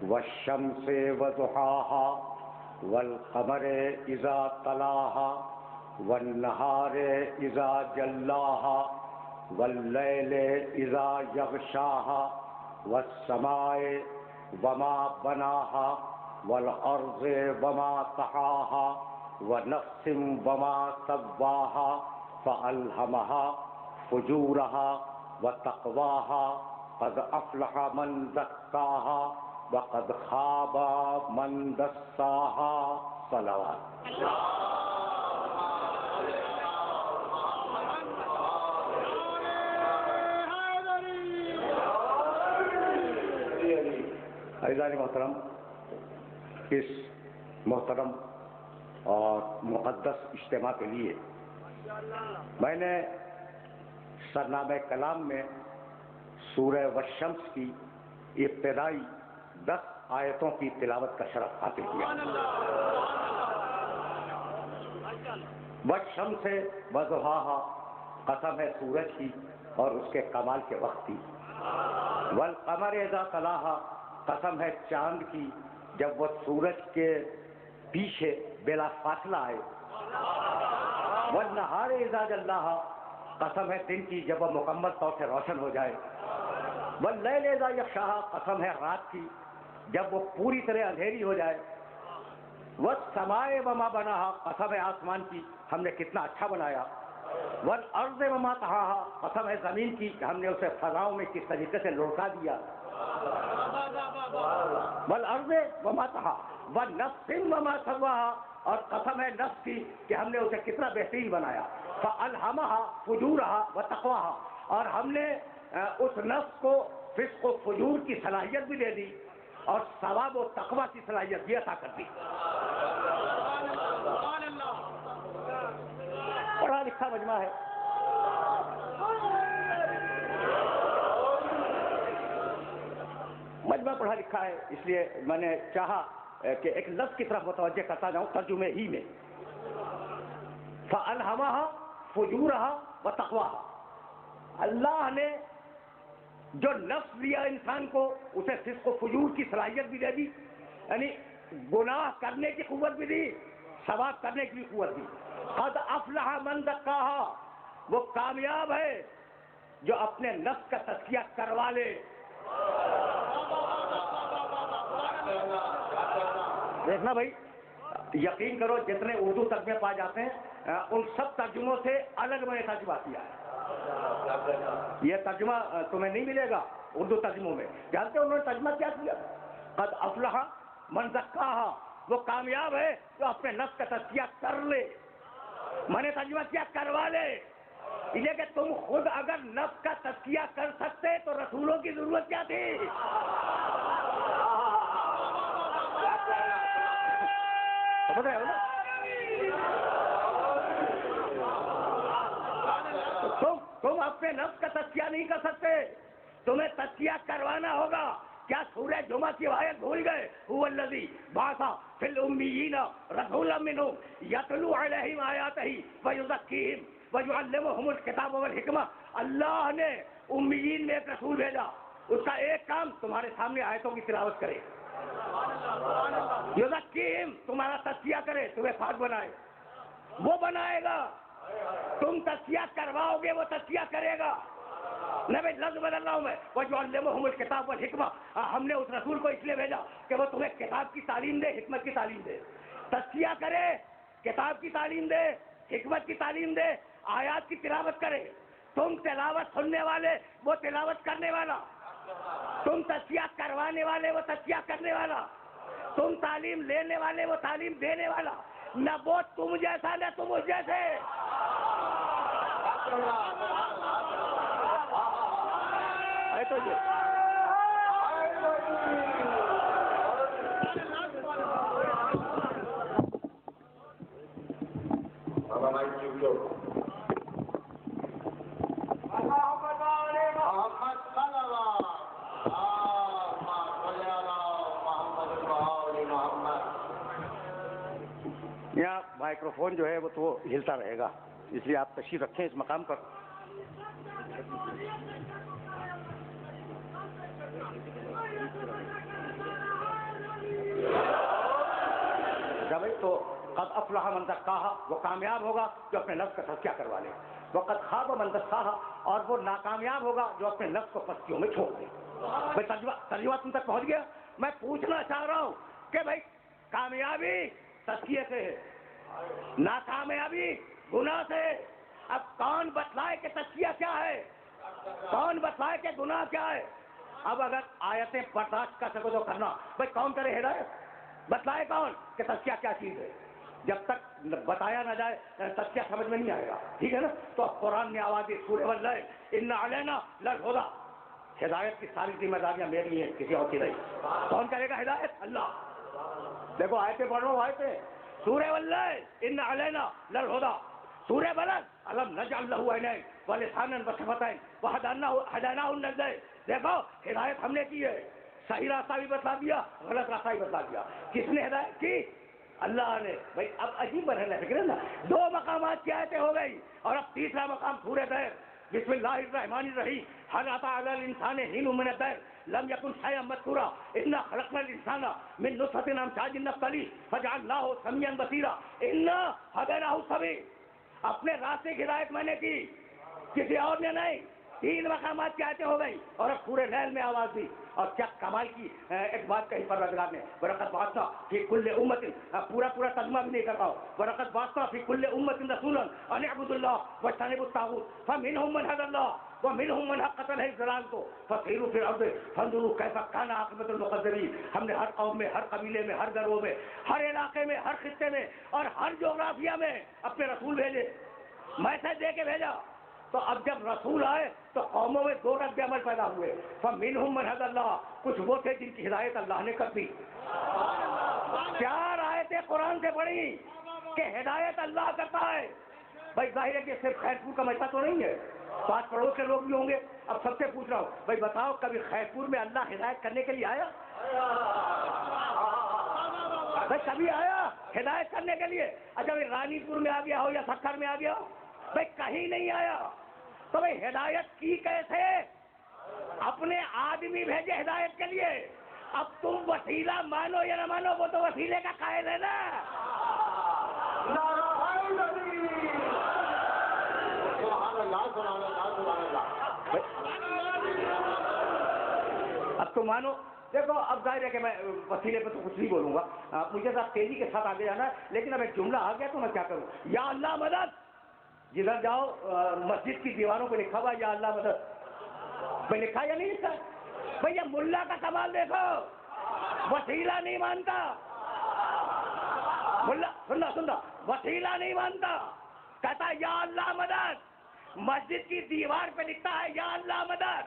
والشمس وضحاها والقمر اذا تلاها والنهار اذا جلاها واللیل اذا یغشاها والسماء وما بناها والارض وما طحاها ونفس وما سواها فألهمها فجورها وتقواها قد افلح من زکاها وقد خاب من دساها. صلوات. عزیزان محترم، اس محترم اور مقدس اجتماع کے لیے میں نے سرنامہ کلام میں سورہ والشمس کی ابتدائی 10 آیتوں کی تلاوت کا شرف حاصل کیا. والشمس وضحاها، قسم ہے سورج کی اور اس کے کمال کے وقت کی. والقمر اذا تلاها، قسم ہے چاند کی جب وہ سورج کے پیچھے بلا فاصلہ آئے. والنہار اذا جلاها، قسم ہے دن کی جب وہ مکمل طور سے روشن ہو جائے. واللیل اذا یغشاها، قسم ہے رات کی جب وہ پوری طرح اندھیری ہو جائے. والسماء وما بناها، قسم ہے آسمان کی ہم نے کتنا اچھا بنایا. والارض وما طحاها، قسم ہے زمین کی کہ ہم نے اسے فضاؤں میں کس طریقے سے لڑکا دیا. والارض وما طحاها والنفس وما سواها، اور قسم ہے نفس کی کہ ہم نے اسے کتنا بہترین بنایا. فألہمها فجورها وتقواها، اور ہم نے اس نفس کو فسق و فجور کی صلاحیت بھی دے دی اور ثواب و تقوی کی صلاحیت بھی عطا کر دی. پڑھا لکھا مجمع ہے. مجمع پڑھا لکھا ہے، اس لیے میں نے چاہا کہ ایک لفظ کی طرف متوجہ کرتا جاؤں ترجمے ہی میں. فألہمها فجورها وتقواها، اللہ نے جو نفس دیا انسان کو اسے فسق و فجور کی صلاحیت بھی دے دی، یعنی گناہ کرنے کی قوت بھی دی، ثواب کرنے کی بھی قوت دی. قد افلح من زکاها، وہ کامیاب ہے جو اپنے نفس کا تزکیہ کروا لے. دیکھنا بھائی، یقین کرو جتنے اردو ترجمے پائے جاتے ہیں ان سب ترجموں سے الگ میں نے ترجمہ کیا ہے. یہ ترجمہ تمہیں نہیں ملے گا اردو ترجموں میں. جانتے ہو انہوں نے ترجمہ کیا کیا؟ قد افلح من زکاها، وہ کامیاب ہے جو اپنے نفس کا تزکیہ کر لے. میں نے ترجمہ کیا کروا لے، اس لیے کہ تم خود اگر نفس کا تزکیہ کر سکتے تو رسولوں کی ضرورت کیا تھی؟ سمجھ رہے ہو نا؟ تم اپنے نفس کا تزکیہ نہیں کر سکتے، تمہیں تزکیہ کروانا ہوگا. کیا سورہ جمعہ کی آیت بھول گئے؟ هو الذی بعث فی الامیین رسولا منہم یتلو علیہم آیاتہ ویزکیہم ویعلمہم الکتاب والحکمہ. اللہ نے امیین میں ایک رسول بھیجا، اس کا ایک کام تمہارے سامنے آیتوں کی تلاوت کرے. یزکیہم، تمہارا تزکیہ کرے، تمہیں پاک بنائے. وہ بنائے گا، تم تزکیہ کرواؤ گے وہ تزکیہ کرے گا. نہ بھائی لفظ بدل رہا ہوں میں. وَيُعَلِّمُهُمُ الْكِتَابَ وَالْحِكْمَةَ، ہم نے اس رسول کو اس لیے بھیجا کہ وہ تمہیں کتاب کی تعلیم دے، حکمت کی تعلیم دے. تزکیہ کرے، کتاب کی تعلیم دے، حکمت کی تعلیم دے، آیات کی تلاوت کرے. تم تلاوت سننے والے، وہ تلاوت کرنے والا. تم تزکیہ کروانے والے، وہ تزکیہ کرنے والا. تم تعلیم لینے والے، وہ تعلیم دینے والا. نہ وہ تم جیسا نہ تم اس جیسے. تو یہ یہاں مائکروفون جو ہے وہ تو ہلتا رہے گا، اس لیے آپ تشریف رکھیں اس مقام پر. اچھا بھائی، تو قد افلح من زکاہا، وہ کامیاب ہوگا جو اپنے نفس کا تزکیہ کروا لے، وقد خاب من دساہا، اور وہ ناکامیاب ہوگا جو اپنے نفس کو پستیوں میں چھوڑ دے۔ بھائی ترجمہ تم تک پہنچ گیا؟ میں پوچھنا چاہ رہا ہوں کہ بھائی کامیابی تزکیے سے ہے، ناکامیابی گناہ سے ہے۔ اب کون بتلائے کہ تزکیہ کیا ہے، کون بتلائے کہ گناہ کیا ہے؟ اب اگر آیتیں برداشت کر سکو تو کرنا، بھائی کون کرے ہدایت؟ بتلائے کون کہ تزکیہ کیا چیز ہے؟ جب تک بتایا نہ جائے تزکیہ سمجھ میں نہیں آئے گا، ٹھیک ہے نا؟ تو اب قرآن نے آواز دی، سورہ واللیل ان علینا للہدی، ہدایت کی ساری ذمہ داریاں میری ہیں، کسی اور کی نہیں۔ کون کرے گا ہدایت؟ اللہ۔ دیکھو آیتیں پڑھ رہا ہوں، آیتیں سورہ واللیل ان علینا للہدی، سورہ بلد الم نجعل لہ عینین ولسانا وشفتین وہدیناہ النجدین۔ دیکھو ہدایت ہم نے کی ہے، صحیح راستہ بھی بتلا دیا، غلط راستہ بھی بتلا دیا۔ کس نے ہدایت کی؟ اللہ نے۔ بھائی اب عجیب مرحلہ فکر ہے نا، دو مقامات کی آیتیں ہو گئی، اور اب تیسرا مقام سورہ دہر بسم اللہ الرحمن الرحیم هل اتى على الانسان حين من الدهر لم يكن شيئا مذكورا انا خلقنا الانسان من نطفة امشاج نبتليه فجعلناه سميعا بصيرا انا هديناه السبيل۔ اپنے راستے کی ہدایت میں نے کی، کسی اور نے نہیں۔ تین مقامات کی آیتیں ہو گئی، اور اب پورے لیل میں آواز دی۔ اور کیا کمال کی ایک بات کہی پروردگار نے، وَلَقَدْ بَعَثْنَا فِي كُلِّ أُمَّةٍ، پورا ترجمہ بھی نہیں کر رہا ہوں، وَلَقَدْ بَعَثْنَا فِي كُلِّ أُمَّةٍ رَسُولًا أَنِ اعْبُدُوا اللَّهَ وَاجْتَنِبُوا الطَّاغُوتَ فَمِنْهُم مَّنْ هَدَى اللَّهُ وَمِنْهُم مَّنْ حَقَّتْ عَلَيْهِ الضَّلَالَةُ فَسِيرُوا فِي الْأَرْضِ فَانظُرُوا كَيْفَ كَانَ عَاقِبَةُ الْمُكَذِّبِينَ۔ ہم نے ہر قوم میں، ہر قبیلے میں، ہر گروہ میں، ہر علاقے میں، ہر خطے میں اور ہر جغرافیہ میں اپنے رسول بھیجے، میسج دے کے بھیجا۔ تو اب جب رسول آئے تو قوموں میں دو رد عمل پیدا ہوئے، فَمِنْهُم مَّنْ هَدَى اللَّهُ، کچھ وہ تھے جن کی ہدایت اللہ نے کر دی۔ چار آیتیں قرآن سے پڑھی کہ ہدایت اللہ کرتا ہے۔ بھائی ظاہر ہے کہ صرف خیر پور کا مسئلہ تو نہیں ہے، پاس پڑوس کے لوگ بھی ہوں گے۔ اب سب سے پوچھ رہا ہوں، بھائی بتاؤ کبھی خیر پور میں اللہ ہدایت کرنے کے لیے آیا؟ بھائی کبھی آیا ہدایت کرنے کے لیے؟ اچھا بھائی رانی پور میں آ گیا ہو یا سکھر میں آ گیا ہو، بھائی کہیں نہیں آیا۔ تو بھائی ہدایت کی کیسے؟ اپنے آدمی بھیجے ہدایت کے لیے۔ اب تم وسیلہ مانو یا نہ مانو، وہ تو وسیلے کا قائل ہے نا۔ اب تو مانو، دیکھو اب ظاہر ہے کہ میں وسیلے پہ تو کچھ نہیں بولوں گا، مجھے ذرا تیزی کے ساتھ آگے جانا ہے، لیکن اب ایک جملہ آ گیا تو میں کیا کروں؟ یا اللہ مدد، جدھر جاؤ مسجد کی دیواروں پہ لکھا ہوا یا اللہ مدد، بھائی لکھا یا نہیں لکھا؟ بھائی یہ ملا کا کمال دیکھو، وسیلہ نہیں مانتا، ملا سننا وسیلہ نہیں مانتا، کہتا ہے یا اللہ مدد، مسجد کی دیوار پہ لکھتا ہے یا اللہ مدد،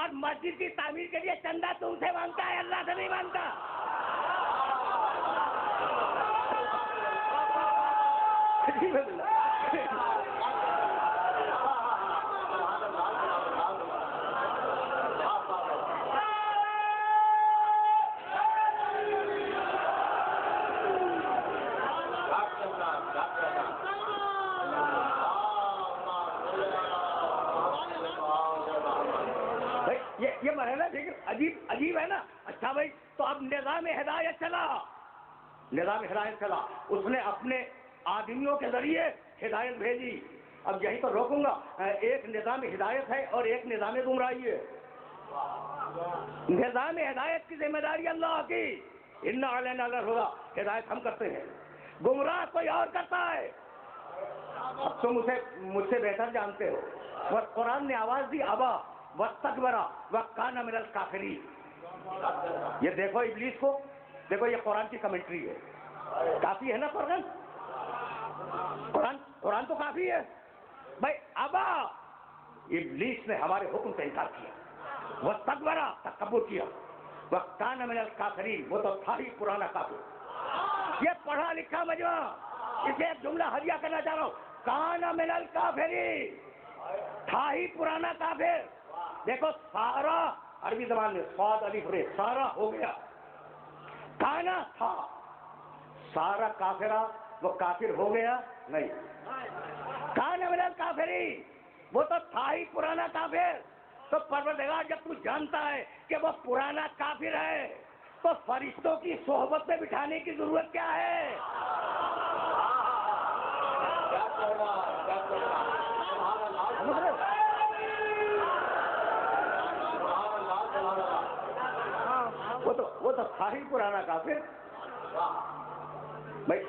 اور مسجد کی تعمیر کے لیے چندہ تم سے مانگتا ہے، اللہ سے نہیں مانگتا۔ یہ مرحلہ عجیب ہے نا۔ اچھا بھائی تو اب نظام ہدایت چلا، نظام ہدایت چلا، اس نے اپنے آدمیوں کے ذریعے ہدایت بھیجی۔ اب یہی تو روکوں گا، ایک نظام ہدایت ہے اور ایک نظام گمراہی ہے۔ نظام ہدایت کی ذمہ داری اللہ کی، اِنَّ عَلَيْنَا لَلْهُدَىٰ، ہدایت ہم کرتے ہیں، گمراہ کوئی اور کرتا ہے۔ اب تم مجھ سے بہتر جانتے ہو، اور قرآن نے آواز دی ابا واستکبر وکان من الکافرین۔ یہ دیکھو ابلیس کو، دیکھو یہ قرآن کی کمنٹری ہے، کافی ہے نا قرآن تو کافی ہے۔ بھائی ابا، ابلیس نے ہمارے حکم سے انکار کیا، واستکبر، تکبر کیا، وکان من الکافرین، وہ تو تھا ہی پرانا کافر۔ یہ پڑھا لکھا مجمع، اسے ایک جملہ ہدیہ کرنا چاہ رہا ہوں، کان من الکافرین، تھا ہی پرانا کافر۔ دیکھو سارا عربی زبان میں صاد الف رے، سارا ہو گیا، کانا تھا، سارا کافرہ وہ کافر ہو گیا نہیں، کانا من الکافرین، وہ تو تھا ہی پرانا کافر۔ تو پروردگار جب تو جانتا ہے کہ وہ پرانا کافر ہے تو فرشتوں کی صحبت میں بٹھانے کی ضرورت کیا ہے؟ وہ تو تھا ہی پرانا کافر. بھائی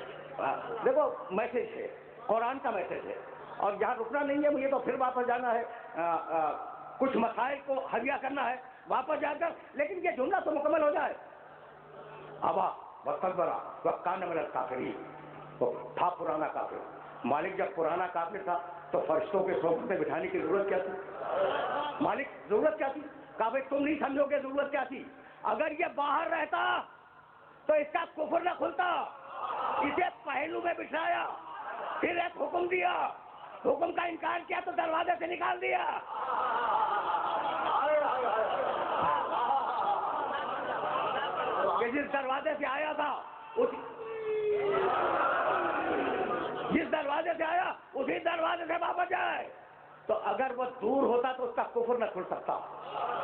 دیکھو میسج ہے, قرآن کا میسج ہے, اور یہاں رکنا نہیں ہے مجھے, تو پھر واپس جانا ہے, کچھ مسائل کو حلیہ کرنا ہے واپس جا کر, لیکن یہ جملہ تو مکمل ہو جائے. ابا وستکبرا وکان من الکافرین, تو تھا پرانا کافر. مالک جب پرانا کافر تھا تو فرشتوں کے صحبت میں بٹھانے کی ضرورت کیا تھی؟ مالک ضرورت کیا تھی؟ کافر تم نہیں سمجھو گے ضرورت کیا تھی. اگر یہ باہر رہتا تو اس کا کفر نہ کھلتا. اسے پہلو میں بٹھایا, پھر ایک حکم دیا, حکم کا انکار کیا تو دروازے سے نکال دیا. کہ جس دروازے سے آیا تھا جس دروازے سے آیا اسی دروازے سے واپس جائے. تو اگر وہ دور ہوتا تو اس کا کفر نہ کھل سکتا.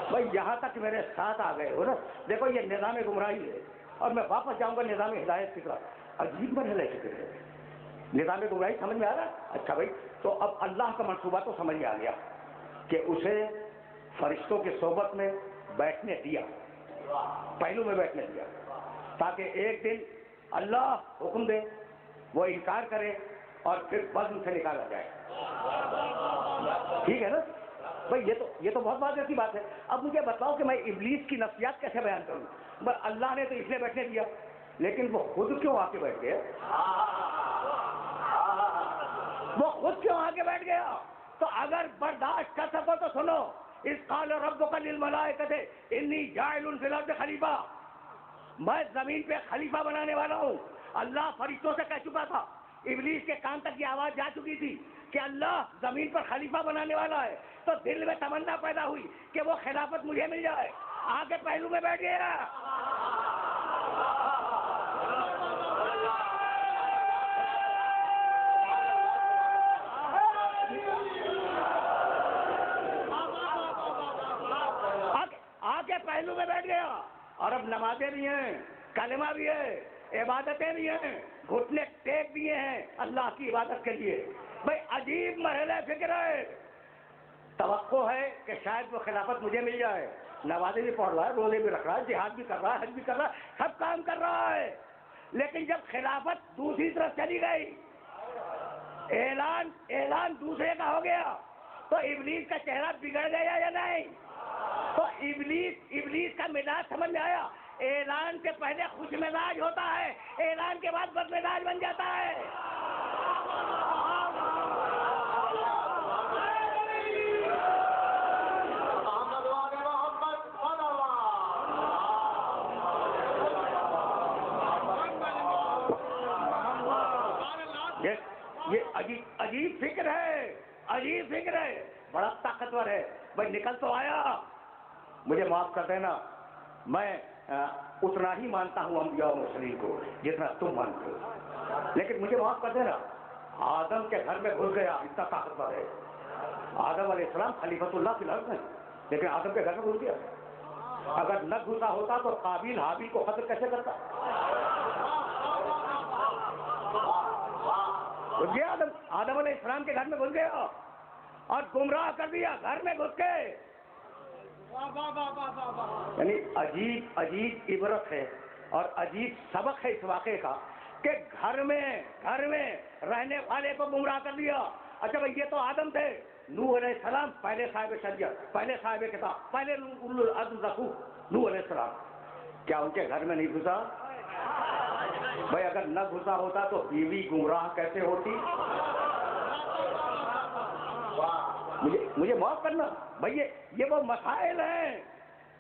بھائی یہاں تک میرے ساتھ آ گئے ہو نا. دیکھو یہ نظام گمراہی ہے, اور میں واپس جاؤں گا نظام ہدایت کی طرف. عجیب مرحلہ فکر ہے. نظام گمراہی سمجھ میں آ رہا ہے؟ اچھا بھائی, تو اب اللہ کا منصوبہ تو سمجھ میں آ گیا کہ اسے فرشتوں کی صحبت میں بیٹھنے دیا, پہلو میں بیٹھنے دیا, تاکہ ایک دن اللہ حکم دے, وہ انکار کرے, اور پھر بزم سے نکالا جائے. ٹھیک ہے نا بھائی؟ یہ تو بہت واضح سی بات ہے. اب مجھے بتاؤ کہ میں ابلیس کی نفسیات کیسے بیان کروں؟ بس اللہ نے تو اس لیے بیٹھنے دیا, لیکن وہ خود کیوں آ کے بیٹھ گیا؟ وہ خود کیوں آ کے بیٹھ گیا؟ تو اگر برداشت کر سکو تو سنو. اذ قال ربک للملائکۃ انی جاعل فی الارض خلیفہ, میں زمین پہ خلیفہ بنانے والا ہوں. اللہ فرشتوں سے کہہ چکا تھا, ابلیس کے کان تک یہ آواز جا چکی تھی کہ اللہ زمین پر خلیفہ بنانے والا ہے. تو دل میں تمنا پیدا ہوئی کہ وہ خلافت مجھے مل جائے. آگے پہلو میں بیٹھ گیا. آگے پہلو میں بیٹھ گیا. اور اب نمازیں بھی ہیں, کلمہ بھی ہے, عبادتیں بھی ہیں, گھٹنے ٹیک دیے ہیں اللہ کی عبادت کے لیے. بھائی عجیب مرحلہ فکر ہے. توقع ہے کہ شاید وہ خلافت مجھے مل جائے. نمازیں بھی پڑھ رہا ہے, روزے بھی رکھ رہا ہے, جہاد بھی کر رہا ہے, حج بھی کر رہا ہے, سب کام کر رہا ہے. لیکن جب خلافت دوسری طرف چلی گئی, اعلان دوسرے کا ہو گیا, تو ابلیس کا چہرہ بگڑ گیا یا نہیں؟ تو ابلیس کا مزاج سمجھ میں آیا. اعلان سے پہلے خوش مزاج ہوتا ہے, اعلان کے بعد بد مزاج بن جاتا ہے. یہ عجیب فکر ہے, عجیب فکر ہے, بڑا طاقتور ہے. بھائی نکل تو آیا. مجھے معاف کر دینا, میں اتنا ہی مانتا ہوں انبیاء و مرسلین کو جتنا تم مانتے ہو, لیکن مجھے معاف کر دینا. آدم کے گھر میں گھس گیا, اتنا طاقتور ہے. آدم علیہ السلام خلیفۃ اللہ فی الارض ہیں, لیکن آدم کے گھر میں گھس گیا. اگر نہ گھسا ہوتا تو قابیل حابیل کو قتل کیسے کرتا؟ گھس گیا آدم علیہ السلام کے گھر میں گھس گیا اور گمراہ کر دیا گھر میں گھس کے. یعنی عجیب عبرت ہے اور عجیب سبق ہے اس واقعے کا کہ گھر میں رہنے والے کو گمراہ کر دیا. اچھا بھائی یہ تو آدم تھے. نوح علیہ السلام پہلے صاحب شریعت, پہلے صاحب کتاب, پہلے اولو العزم رسول نوح علیہ السلام. کیا ان کے گھر میں نہیں گھسا؟ بھائی اگر نہ گھسا ہوتا تو بیوی گمراہ کیسے ہوتی؟ مجھے معاف کرنا بھائی, یہ وہ مسائل ہیں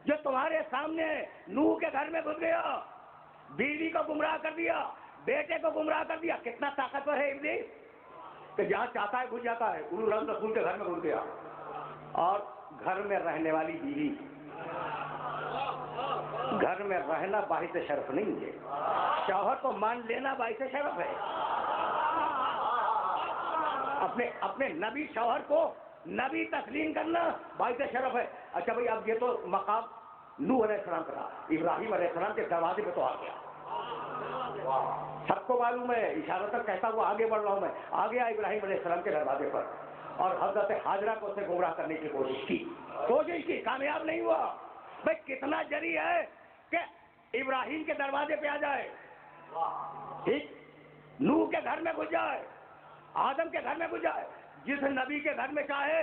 جو تمہارے سامنے. نوح کے گھر میں گھس گیا, بیوی کو گمراہ کر دیا, بیٹے کو گمراہ کر دیا. کتنا طاقتور ہے ابلیس کہ جہاں چاہتا ہے گھس جاتا ہے. اولو العزم رسول کے گھر میں گھس گیا. اور گھر میں رہنے والی بیوی, گھر میں رہنا باعث شرف نہیں ہے, شوہر کو مان لینا باعث شرف ہے. اپنے نبی شوہر کو نبی تسلیم کرنا باعث شرف ہے. اچھا بھائی اب یہ تو نوح علیہ السلام کا تھا، ابراہیم علیہ السلام کے دروازے پہ تو آ گیا. سب کو معلوم ہے، اشارتاً کہتا ہوا آگے بڑھ رہا ہوں میں، آ گیا ابراہیم علیہ السلام کے دروازے پر، اور حضرت حاجرہ کو اسے گمراہ کرنے کی کوشش کی، کامیاب نہیں ہوا. بھائی کتنا جری ہے کہ ابراہیم کے دروازے پہ آ جائے، ٹھیک، نوح کے گھر میں گھس جائے، آدم کے گھر میں گھس جائے، جس نبی کے گھر میں چاہے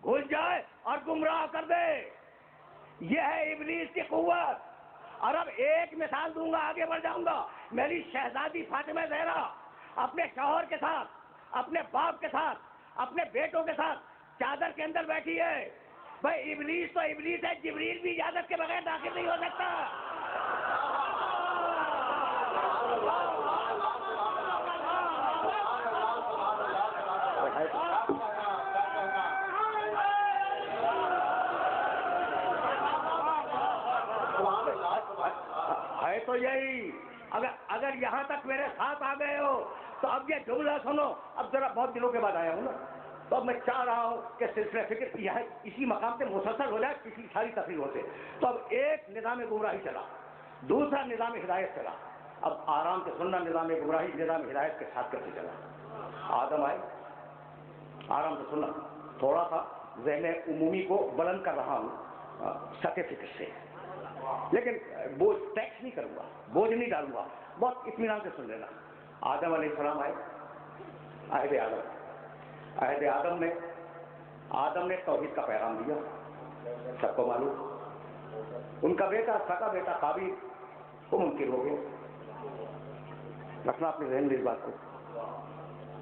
گھس جائے اور گمراہ کر دے. یہ ہے ابلیس کی قوت. اور اب ایک مثال دوں گا، آگے بڑھ جاؤں گا. میری شہزادی فاطمہ زہرا اپنے شوہر کے ساتھ، اپنے باپ کے ساتھ، اپنے بیٹوں کے ساتھ چادر کے اندر بیٹھی ہے. بھائی ابلیس تو ابلیس ہے، جبریل بھی اجازت کے بغیر داخل نہیں ہو سکتا. ہے تو یہی. اگر یہاں تک میرے ساتھ آ گئے ہو تو اب یہ جملہ سنو. اب ذرا بہت دنوں کے بعد آیا ہوں نا، تو اب میں چاہ رہا ہوں کہ سلسلہ فکر یہ ہے اسی مقام سے مسلسل ہو جائے، کسی ساری تقریر سے. تو اب ایک نظام گمراہی چلا، دوسرا نظام ہدایت چلا. اب آرام سے سننا، نظام گمراہی نظام ہدایت کے ساتھ کیسے چلا. آدم آئے، آرام سے سننا، تھوڑا سا ذہن عمومی کو بلند کر رہا ہوں سطح فکر سے، لیکن بوجھ ٹیکس نہیں کروں گا، بوجھ نہیں ڈالوں گا، بہت اطمینان سے سن لینا. آدم علیہ السلام آئے، عہد آدم نے توحید کا پیغام دیا، سب کو معلوم. ان کا بیٹا، سگا بیٹا قابیل، وہ منکر ہو گئے. رکھنا اپنے ذہن میں اس بات کو.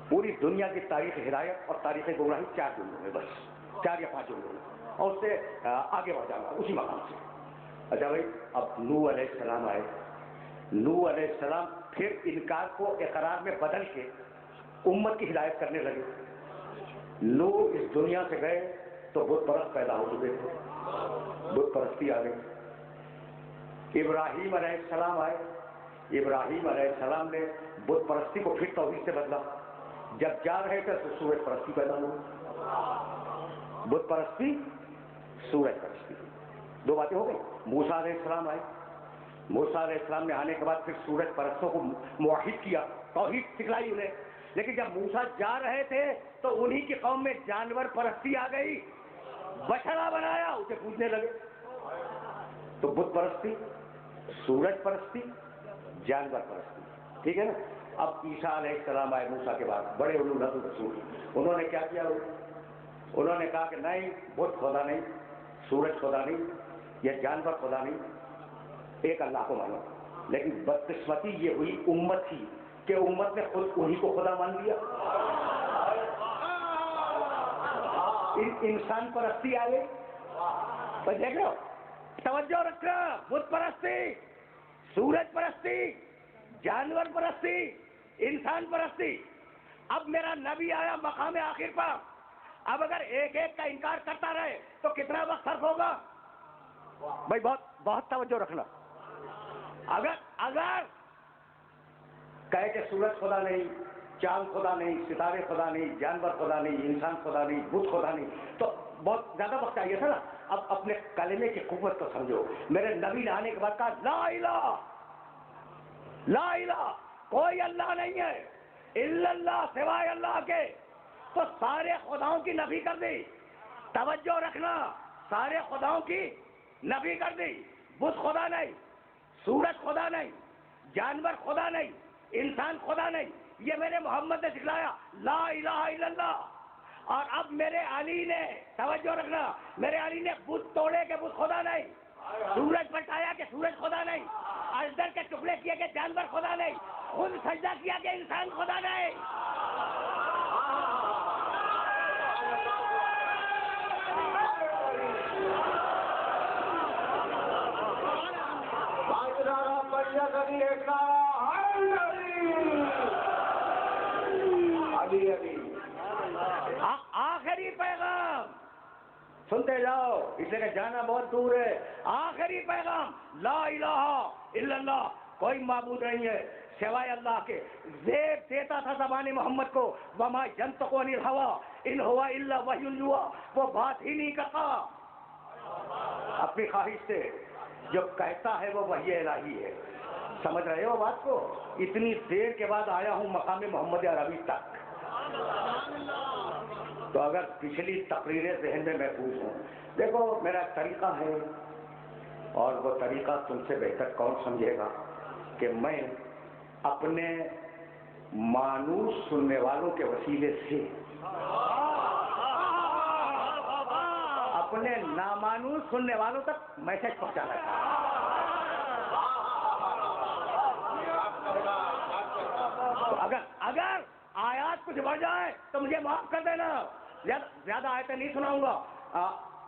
پوری دنیا کی تاریخ ہدایت اور تاریخ گمراہی 4 جملوں میں، بس 4 یا 5 جملوں میں، اور اس سے آگے بڑھ جانا اسی مقام سے. اچھا بھائی، اب نوح علیہ السلام آئے. نوح علیہ السلام پھر انکار کو اقرار میں بدل کے امت کی ہدایت کرنے لگے. نوح اس دنیا سے گئے تو بت پرست پیدا ہو چکے تھے، بت پرستی آ گئی. ابراہیم علیہ السلام آئے. ابراہیم علیہ السلام نے بت پرستی کو پھر توحید سے بدلا. جب جا رہے تھے تو سورج پرستی پیدا ہوئی. بت پرستی، سورج پرستی، 2 باتیں ہو گئی. موسیٰ علیہ السلام آئے. موسیٰ علیہ السلام نے آنے کے بعد پھر سورج پرستوں کو موحد کیا، توحید سکھلائی انہیں. لیکن جب موسیٰ جا رہے تھے تو انہی کی قوم میں جانور پرستی آ گئی، بچڑا بنایا، اسے پوجنے لگے. تو بت پرستی، سورج پرستی، جانور پرستی، ٹھیک ہے نا. اب عیسیٰ علیہ السلام آئے موسیٰ کے بعد، بڑے علو نظر رسول. انہوں نے کیا کیا؟ انہوں نے کہا کہ نہیں، بت خدا نہیں، سورج خدا نہیں، یہ جانور خدا نہیں، ایک اللہ کو مانو. لیکن بدقسمتی یہ ہوئی امت کی کہ امت نے خود انہی کو خدا مان لیا. انسان پرستی آ گئی. تو دیکھ لو، توجہ رکھنا. بت پرستی، سورج پرستی، جانور پرستی، انسان پرستی. اب میرا نبی آیا مقام آخر پر. اب اگر ایک ایک کا انکار کرتا رہے تو کتنا وقت صرف ہوگا؟ بھائی بہت بہت توجہ رکھنا. اگر کہے کہ سورج خدا نہیں، چاند خدا نہیں، ستارے خدا نہیں، جانور خدا نہیں، انسان خدا نہیں، بت خدا نہیں، تو بہت زیادہ وقت چاہیے تھا نا. اب اپنے کلمے کی قوت کو سمجھو. میرے نبی نے آنے کے بعد کہا لا الہ، لا الہ، کوئی اللہ نہیں ہے الا اللہ، سوائے اللہ کے. تو سارے خداؤں کی نفی کر دی. توجہ رکھنا، سارے خداؤں کی نفی کر دی. بت خدا نہیں، سورج خدا نہیں، جانور خدا نہیں، انسان خدا نہیں. یہ میرے محمد نے سکھلایا لا الہ الا اللہ. اور اب میرے علی نے، توجہ رکھنا، میرے علی نے بت توڑے کہ بت خدا نہیں، سورج پلٹایا کہ سورج خدا نہیں، اجدر کے ٹکڑے کیے کہ جانور خدا نہیں، خود سجدہ کیا کہ انسان خدا نہیں. آخری پیغام سنتے جاؤ، اس لیے کہ جانا بہت دور ہے. آخری پیغام لا الہ الا اللہ، کوئی معبود نہیں ہے سوائے اللہ کے. زیب دیتا تھا زبان محمد کو، وما ینطق عن الہوی ان ہوا الا وحی یوحی، وہ بات ہی نہیں کرتا اپنی خواہش سے، جو کہتا ہے وہ وحی الہی ہے. سمجھ رہے ہو بات کو؟ اتنی دیر کے بعد آیا ہوں مقام محمد عربی تک، تو اگر پچھلی تقریریں ذہن میں محفوظ ہوں. دیکھو میرا طریقہ ہے، اور وہ طریقہ تم سے بہتر کون سمجھے گا کہ میں اپنے مانوس سننے والوں کے وسیلے سے اپنے نامانوس سننے والوں تک میسج پہنچانا چاہتا ہوں. اگر آیات کچھ بڑھ جائے تو مجھے معاف کر دینا، زیادہ آیتیں نہیں سناؤں گا.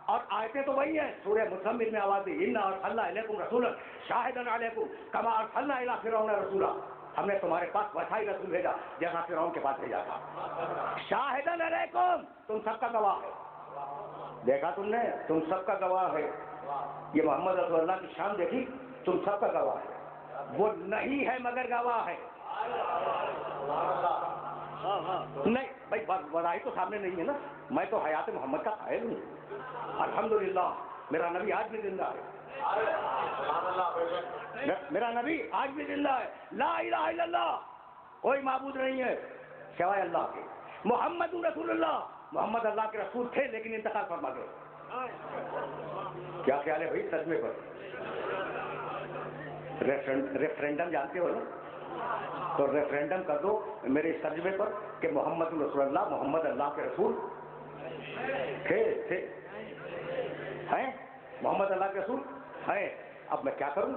اور آیتیں تو وہی ہیں، سورہ مزمل میں آواز دی، انا ارسلنا الیکم رسولا شاہدا علیکم کما ارسلنا الی فرعون رسولا. ہم نے تمہارے پاس ویسا ہی رسول بھیجا جیسا فرعون کے پاس بھیجا تھا. شاہدا علیکم، تم سب کا گواہ ہے. دیکھا تم نے؟ تم سب کا گواہ ہے. یہ محمد رسول اللہ کی شان دیکھی؟ تم سب کا گواہ ہے. وہ نہیں ہے مگر گواہ ہے. نہیں بھائی، وضاحی تو سامنے نہیں ہے نا. میں تو حیات محمد کا قائل ہوں. الحمدللہ میرا نبی آج بھی زندہ ہے. میرا نبی آج بھی زندہ ہے. لا الہ الا اللہ، کوئی معبود نہیں ہے سوائے اللہ کے. محمد رسول اللہ، محمد اللہ کے رسول تھے لیکن انتقال فرما گئے. کیا خیال ہے بھائی ترجمے پر؟ ریفرینڈم جانتے ہو نا؟ تو ریفرینڈم کر دو میرے اس ترجمے پر کہ محمد رسول اللہ، محمد اللہ کے رسول تھے ہیں، محمد اللہ کے رسول ہیں. اب میں کیا کروں؟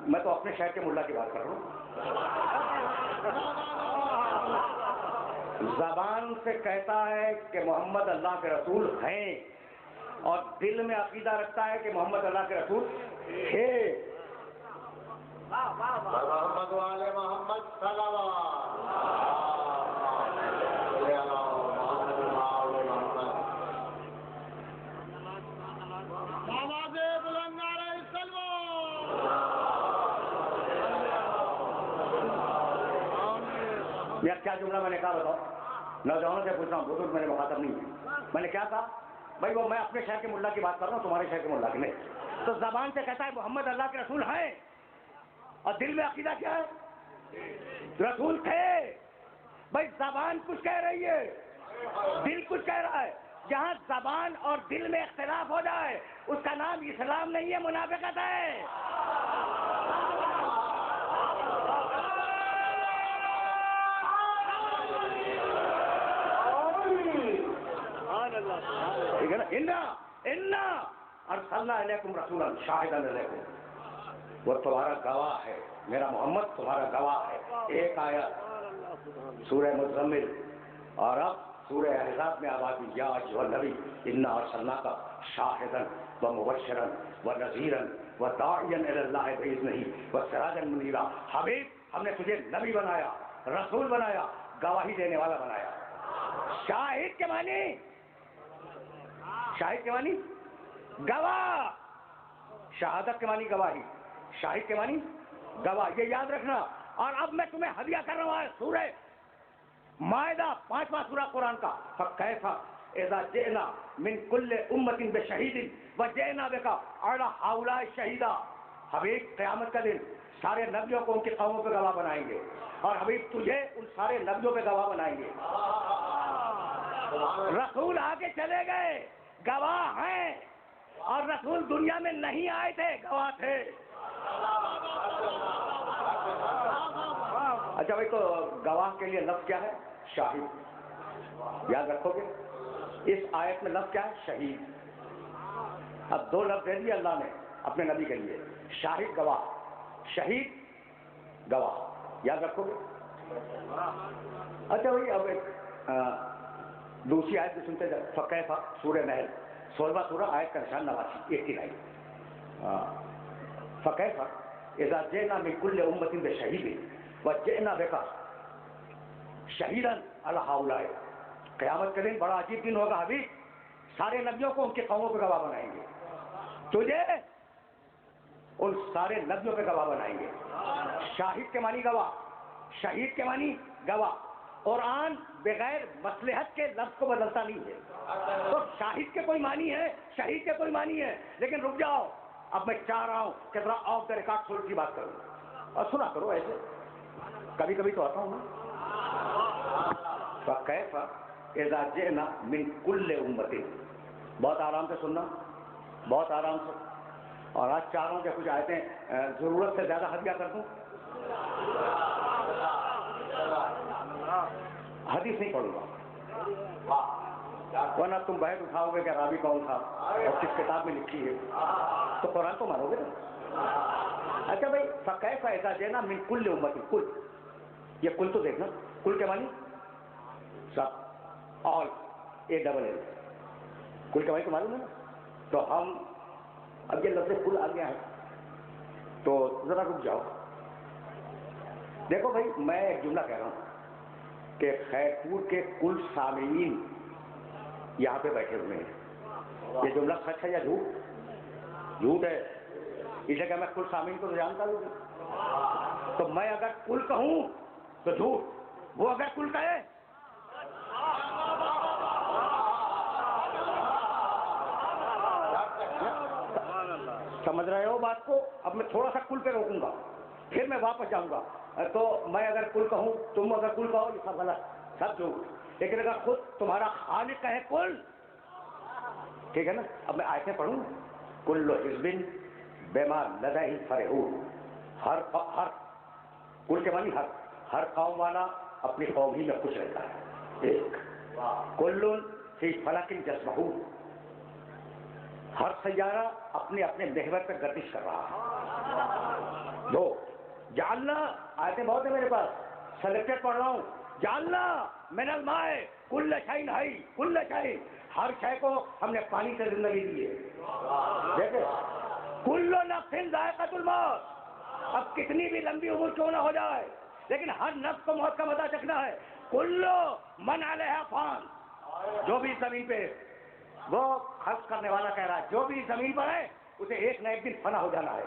میں تو اپنے شہر کے ملا کی بات کر رہا ہوں. زبان سے کہتا ہے کہ محمد اللہ کے رسول ہیں، اور دل میں عقیدہ رکھتا ہے کہ محمد اللہ کے رسول تھے. محمد والے محمد یا کیا جملہ میں نے کہا بتاؤ؟ نوجوانوں سے پوچھ رہا ہوں، بزرگ میرے مخاطب نہیں ہے. میں نے کیا کہا بھائی؟ وہ میں اپنے شہر کے ملا کی بات کر رہا ہوں، تمہارے شہر کے ملا کی نہیں. تو زبان سے کہتا ہے محمد اللہ کے رسول ہیں، اور دل میں عقیدہ کیا ہے؟ رسول تھے. بھائی زبان کچھ کہہ رہی ہے، دل کچھ کہہ رہا ہے. جہاں زبان اور دل میں اختلاف ہو جائے اس کا نام اسلام نہیں ہے، منافقت ہے. ٹھیک ہے نا؟ انا ارسلنا الیکم رسولا شاہدا علیکم، وہ تمہارا گواہ ہے. میرا محمد تمہارا گواہ ہے. ایک آیت سورہ مزمل، اور اب سورہ احزاب میں آبادی یا ایھا النبی انا ارسلناک شاہدا ومبشرا ونذیرا وداعیا الی اللہ باذنہ وسراجا منیرا. حبیب ہم نے تجھے نبی بنایا، رسول بنایا، گواہی دینے والا بنایا. شاہد کے معنی، شاہد کے معنی گواہ، شہادت کے معنی گواہی، شاہد کے معنی گواہ. یہ یاد رکھنا. اور اب میں تمہیں ہدیہ کر رہا ہوں سورہ مائدہ 5واں سورہ قرآن کا. فکیف اذا جئنا من کل امۃ بشہید وجئنا بک علی ہؤلاء شہیدا. حبیب قیامت کا دن سارے نبیوں کو ان کی قوموں پہ گواہ بنائیں گے، اور حبیب تجھے ان سارے نبیوں پہ گواہ بنائیں گے. رسول آگے چلے گئے، گواہ ہیں، اور رسول دنیا میں نہیں آئے تھے، گواہ تھے. اچھا بھائی، تو گواہ کے لیے لفظ کیا ہے؟ شاہد. یاد رکھو گے اس آیت میں لفظ کیا ہے؟ شہید. اب دو لفظ دے دیے اللہ نے اپنے نبی کے لیے، شاہد گواہ، شہید گواہ. یاد رکھو گے. اچھا بھائی، اب ایک دوسری آیت بھی سنتے جائیں. فکیف سورہ نحل 16واں سورہ آیت کا نشان 89 89. فکیف اذا جئنا من کل امۃ بشہید وجئنا بک شہیدا علی ہؤلاء. قیامت کے دن بڑا عجیب دن ہوگا حبیب. سارے نبیوں کو ان کے قوموں پہ گواہ بنائیں گے، تجھے ان سارے نبیوں پہ گواہ بنائیں گے. شاہد کے معنی گواہ، شہید کے معنی گواہ. قرآن بغیر مصلحت کے لفظ کو بدلتا نہیں ہے. تو شاہد کے کوئی معنی ہے، شہید کے کوئی معنی ہے، لیکن رک جاؤ، اب میں چاہ رہا ہوں کہ ذرا آف دا ریکارڈ تھوڑی سی بات کروں اور سنا کرو ایسے، کبھی کبھی تو آتا ہوں نا. فکیف اذا جئنا من کل امت، بہت آرام سے سننا، بہت آرام سے. اور آج چاہ رہا ہوں کہ کچھ آیتیں ضرورت سے زیادہ ہدیہ کر دوں. حدیث نہیں پڑھوں گا ورنہ تم بحث اٹھاؤ گے کہ راوی کون تھا اور کس کتاب میں لکھی ہے، تو قرآن تو مانو گے نا. اچھا بھائی، فکیف اذا جئنا من کل امت، کل، یہ کل تو دیکھنا، کل کے معنی سب، آل، اے ڈبل ایل، کل کے معنی تو معلوم ہے نا. تو ہم اب یہ لفظ کل آ گیا ہے تو ذرا رک جاؤ. دیکھو بھائی، میں ایک جملہ کہہ رہا ہوں کہ خیرپور کے کل سامعین یہاں پہ بیٹھے ہوئے ہیں. یہ جملہ سچ ہے یا جھوٹ؟ جھوٹ ہے. اس لیے کہ میں کل سامعین کو تو جانتا ہوں، تو میں اگر کل کہوں تو جھوٹ، وہ اگر کل کہے سمجھ رہے ہو بات کو. اب میں تھوڑا سا کل پہ روکوں گا پھر میں واپس جاؤں گا. تو میں اگر کل کہوں، تم اگر کل کہو، یہ سب غلط، سب جھوٹ. لیکن اگر خود تمہارا خالق کہے کل، ٹھیک ہے نا. اب میں آیتیں پڑھوں. کل حزب بما لدیہم فرحون، ہر کل کے معنی ہر قوم والا اپنی قوم ہی میں خوش رہتا ہے. ایک کل فی فلک یسبحون، ہر سیارہ اپنے اپنے محور پہ گردش کر رہا ہے. دو جعلنا، آیتیں بہت ہیں میرے پاس، سلیکٹڈ پڑھ رہا ہوں. جعلنا من الماء کل شیء حی، کل شیء، ہر شے کو ہم نے پانی سے زندگی دی ہے. دیکھیں، کل نفس ذائقۃ الموت، اب کتنی بھی لمبی عمر کیوں نہ ہو جائے لیکن ہر نفس کو موت کا مزہ چکھنا ہے. کل من علیہا فان، جو بھی زمین پہ، وہ خلق کرنے والا کہہ رہا ہے جو بھی زمین پر ہے اسے ایک نہ ایک دن فنا ہو جانا ہے.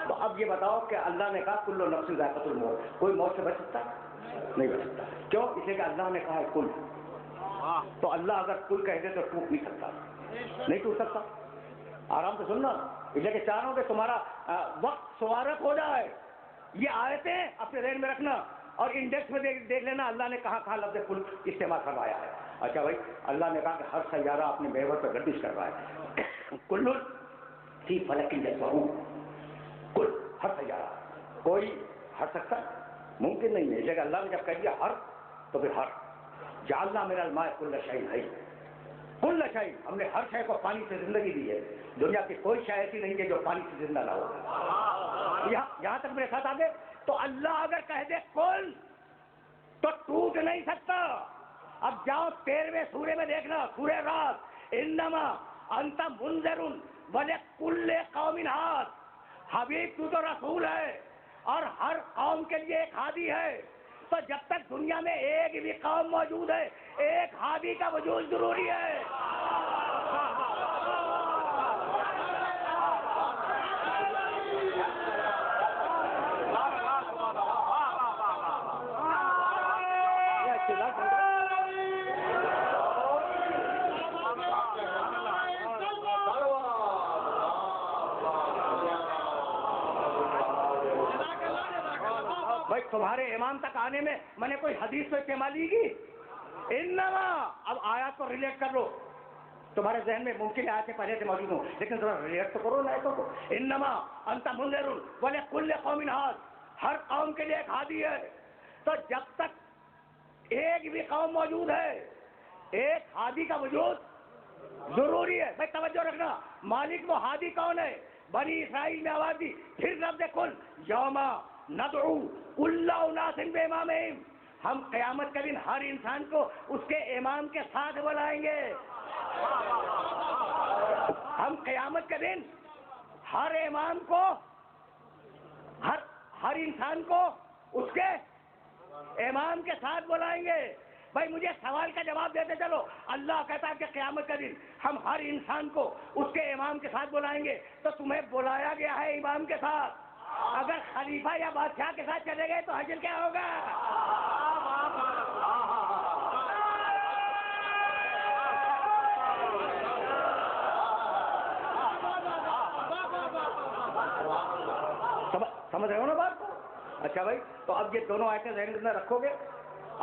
تو اب یہ بتاؤ کہ اللہ نے کہا کل نفس ذائقۃ الموت، کوئی موت سے بچ سکتا ہے؟ نہیں بچ سکتا. کیوں؟ اس لیے کہ اللہ نے کہا ہے کل. تو اللہ اگر کل کہہ دے تو ٹوٹ نہیں سکتا، نہیں ٹوٹ سکتا. آرام سے سننا، اس لیے کہ چاہ رہا ہوں کہ تمہارا وقت سوارت ہو جائے. یہ آیتیں اپنے ذہن میں رکھنا اور انڈیکس میں دیکھ لینا اللہ نے کہاں لفظ کل استعمال کروایا ہے. اچھا بھائی، اللہ نے کہا کہ ہر سیارہ اپنے محور پہ گردش کر رہا ہے. کل فی فلک یسبحون، کل، ہر سیارہ. کوئی ہٹ سکتا ہے؟ ممکن نہیں ہے. لیکن اللہ نے جب کہہ دیا ہر تو پھر ہر. جعلنا من الماء کل شیء حی، کل شیء، ہم نے ہر شے کو پانی سے زندگی دی ہے. دنیا کی کوئی شے ایسی نہیں ہے جو پانی سے زندہ نہ ہو. یہاں تک میرے ساتھ آگے. تو اللہ اگر کہہ دے کل تو ٹوٹ نہیں سکتا. اب جاؤ 13ویں سورے میں دیکھنا، سورہ رات، انما انت منذر ولکل قوم ہاد. حبیب تو رسول ہے اور ہر قوم کے لیے ایک ہادی ہے. تو جب تک دنیا میں ایک بھی قوم موجود ہے ایک ہادی کا وجود ضروری ہے. بھائی تمہارے امام تک آنے میں نے کوئی حدیث تو استعمال کی؟ انما، اب آیات کو ریلیٹ کر لو. تمہارے ذہن میں ممکن ہے آیتیں پہلے سے موجود ہوں لیکن ذرا ریلیٹ تو کرو نا آیتوں کو. انما انت منذر ولکل قوم ہاد، ہر قوم کے لیے ایک ہادی ہے. تو جب تک ایک بھی قوم موجود ہے ایک ہادی کا وجود ضروری ہے. بھائی توجہ رکھنا، مالک وہ ہادی کون ہے؟ بنی اسرائیل میں آواز دی. پھر لفظ کل، یوما ندعو کل اناس بامامہم، ہم قیامت کے دن ہر انسان کو اس کے امام کے ساتھ بلائیں گے. ہم قیامت کے دن ہر امام کو، ہر انسان کو اس کے امام کے ساتھ بلائیں گے. بھائی مجھے سوال کا جواب دیتے چلو. اللہ کہتا ہے کہ قیامت کا دن ہم ہر انسان کو اس کے امام کے ساتھ بلائیں گے. تو تمہیں بلایا گیا ہے امام کے ساتھ، اگر خلیفہ یا بادشاہ کے ساتھ چلے گئے تو حشر کیا ہوگا؟ سمجھ رہے ہو نا بات کو؟ اچھا بھائی، تو اب یہ دونوں آیتیں ذہن کے اندر رکھو گے.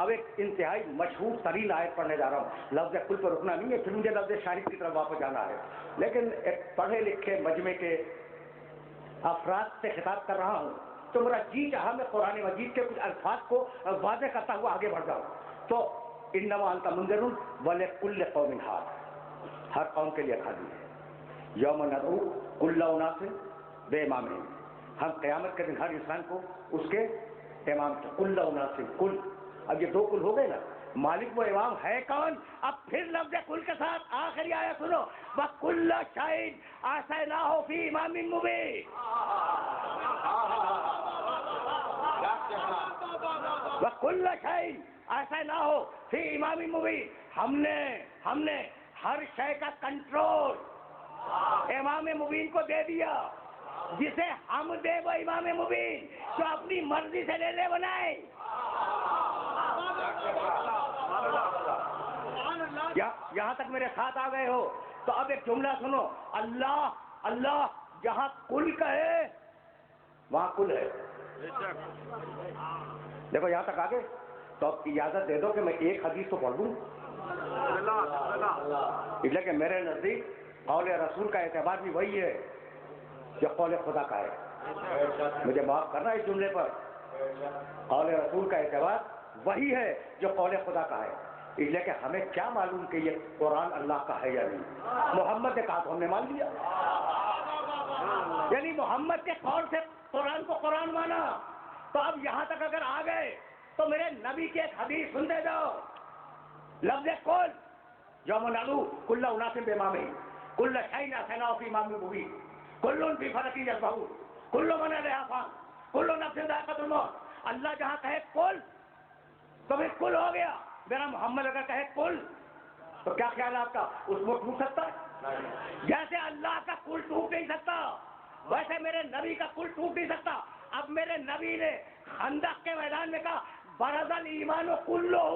اب ایک انتہائی مشہور ترین آیت پڑھنے جا رہا ہوں. لفظ کل پر رکنا نہیں ہے، پھر مجھے لفظ شاہد کی طرف واپس جانا ہے. لیکن ایک پڑھے لکھے مجمع کے افراد سے خطاب کر رہا ہوں تو میرا جی چاہا میں قرآن مجید کے کچھ الفاظ کو واضح کرتا ہوا آگے بڑھ جاؤں. تو انما انت منذر ولکل قوم ہاد، ہر قوم کے لیے خالی ہے. یوم ندعو کل اناس بامامہم، ہم قیامت کے دن ہر انسان کو اس کے امام سے کل اناس کل. اب یہ دو کل ہو گئے نا، مالک وہ امام ہے کون؟ اب پھر لفظ کل کے ساتھ آخری آیت سنو، وَكُلَّ شَيْءٍ أَحْصَيْنَاهُ فِي إِمَامٍ مُبِينٍ. وَكُلَّ شَيْءٍ أَحْصَيْنَاهُ فِي إِمَامٍ مُبِينٍ. ہم نے ہر شے کا کنٹرول امام مبین کو دے دیا. جسے ہم دے وہ امام مبین جو اپنی مرضی سے لے لے بنائے. یہاں تک میرے ساتھ آ گئے ہو تو اب ایک جملہ سنو. اللہ جہاں کل کہے وہاں کل ہے. دیکھو یہاں تک آگے تو اب اجازت دے دو کہ میں ایک حدیث تو پڑھ دوں. اس لیے کہ میرے نزدیک قول رسول کا اعتبار بھی وہی ہے جو قول خدا کا ہے. مجھے معاف کرنا اس جملے پر، قول رسول کا اعتبار وہی ہے جو قول خدا کا ہے. اس لیے کہ ہمیں کیا معلوم کہ یہ قرآن اللہ کا ہے یا نہیں. محمد نے کہا تو ہم نے مان لیا، یعنی محمد کے قول سے قرآن کو قرآن مانا. تو اب یہاں تک اگر آ گئے تو میرے نبی کی ایک حدیث سنتے جاؤ. لفظ کل یوم ندعو کل اناس بامامہم کل شیء احصیناہ فی امام مبین کل فی فلک یسبحون کل من علیہا فان کل نفس ذائقۃ الموت. اللہ جہاں کہے کل تو پھر کل ہو گیا. میرا محمد اگر کہے کل تو کیا خیال ہے آپ کا؟ اس کو ٹوٹ سکتا ہے؟ جیسے اللہ کا کل ٹوٹ نہیں سکتا ویسے میرے نبی کا کل ٹوٹ نہیں سکتا. اب میرے نبی نے خندق کے میدان میں کہا برز الایمان کلہ.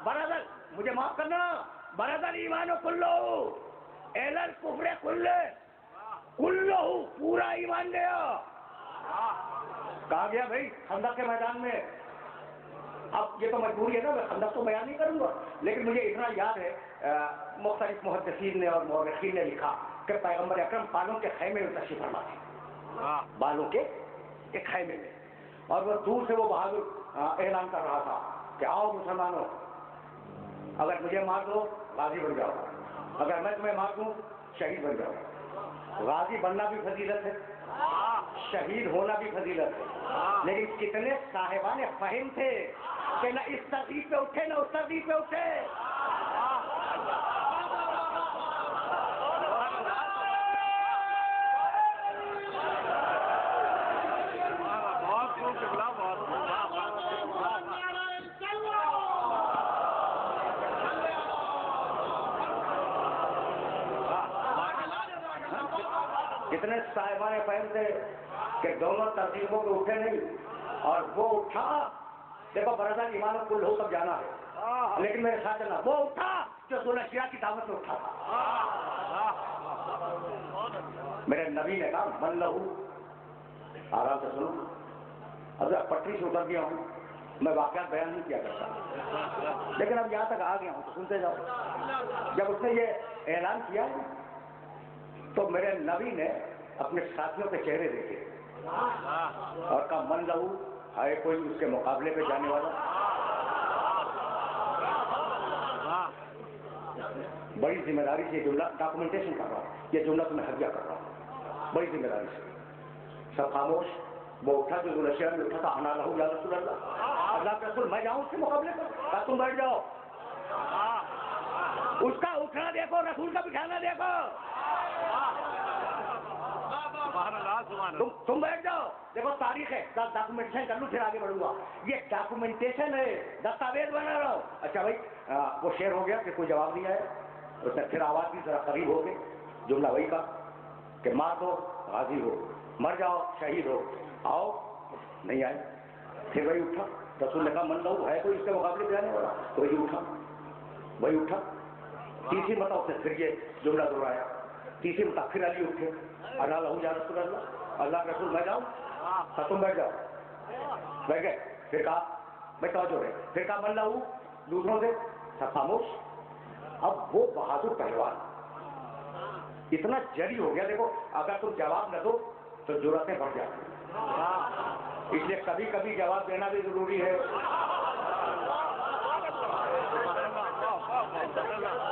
برادر مجھے معاف کرنا، برادر ایمان کلہ اہل الکفر کلہ پورا ایمان گیا. کہا گیا بھائی خندق کے میدان میں. اب یہ تو مجبوری ہے نا، میں خندق تو بیان نہیں کروں گا، لیکن مجھے اتنا یاد ہے مختلف محدثین نے اور مورخین نے لکھا کہ پیغمبر اکرم بالوں کے خیمے میں تشریف فرما تھے، بالوں کے ایک خیمے میں، اور وہ دور سے وہ بہادر اعلان کر رہا تھا کہ آؤ مسلمانوں، اگر مجھے مار دو غازی بن جاؤ، اگر میں تمہیں مار دوں شہید بن جاؤ. غازی بننا بھی فضیلت ہے، شہید ہونا بھی فضیلت ہے. لیکن کتنے صاحبان فہم تھے کہ نہ اس ترتیب پہ اٹھے نہ اس ترتیب پہ اٹھے. کتنے صاحبان فہم تھے کہ دونوں ترتیبوں پہ اٹھے نہیں اور وہ اٹھا. دیکھو برادر ایمان کل ہو تب جانا ہے، لیکن میرے ساتھ چلنا. وہ اٹھا جو سولشیا کی دعوت میں اٹھا تھا. میرے نبی نے کہا من لہو، آرام سے سنو، اب پٹری سے اتر گیا ہوں، میں واقعات بیان نہیں کیا کرتا، لیکن اب یہاں تک آ گیا ہوں تو سنتے جاؤ. جب اس نے یہ اعلان کیا تو میرے نبی نے اپنے ساتھیوں کے چہرے دیکھے اور کہا من لہو، ہے کوئی اس کے مقابلے پہ جانے والا؟ بڑی ذمہ داری سے یہ جملہ ڈاکومنٹیشن کر رہا ہوں، یہ جملہ تمہیں ہدیہ کر رہا ہوں بڑی ذمہ داری سے. سب خاموش. وہ اٹھا جو ذوالشیعہ میں اٹھا تھا، انا لہو یا رسول اللہ، اللہ کے رسول میں جاؤں اس کے مقابلے پر؟ کہا تم بیٹھ جاؤ. اس کا اٹھنا دیکھو، رسول کا بٹھانا دیکھو. تم بیٹھ جاؤ. دیکھو تاریخ ہے، ڈاکومنٹیشن کر لوں پھر آگے بڑھوں گا. یہ ڈاکومنٹیشن ہے، دستاویز بنا رہا ہوں. اچھا بھائی وہ شعر ہو گیا کہ کوئی جواب نہیں آیا. اس نے پھر آواز بھی ذرا قریب ہو گئی، جملہ وہی کا کہ مار دو غازی ہو، مر جاؤ شہید ہو، آؤ، نہیں آئے. پھر وہی اٹھا. رسول نے کہا من لو ہے کوئی اس کے مقابلے پہ آنے والا؟ تو وہی اٹھا. تیسری مرتبہ اس نے پھر یہ جملہ دہرایا. تیسری مرتبہ پھر علی اٹھے. اللہ لہو یا رسول اللہ، اللہ کے رسول میں جاؤں؟ تم بیٹھ جاؤ. بیٹھ گئے. پھر کہا میں توجہ رہے. پھر کہا من لہو، دوسروں سے سب خاموش. اب وہ بہادر پہلوان اتنا جری ہو گیا. دیکھو اگر تم جواب نہ دو تو ضرورتیں بڑھ جاتی ہیں، اس لیے کبھی کبھی جواب دینا بھی ضروری ہے.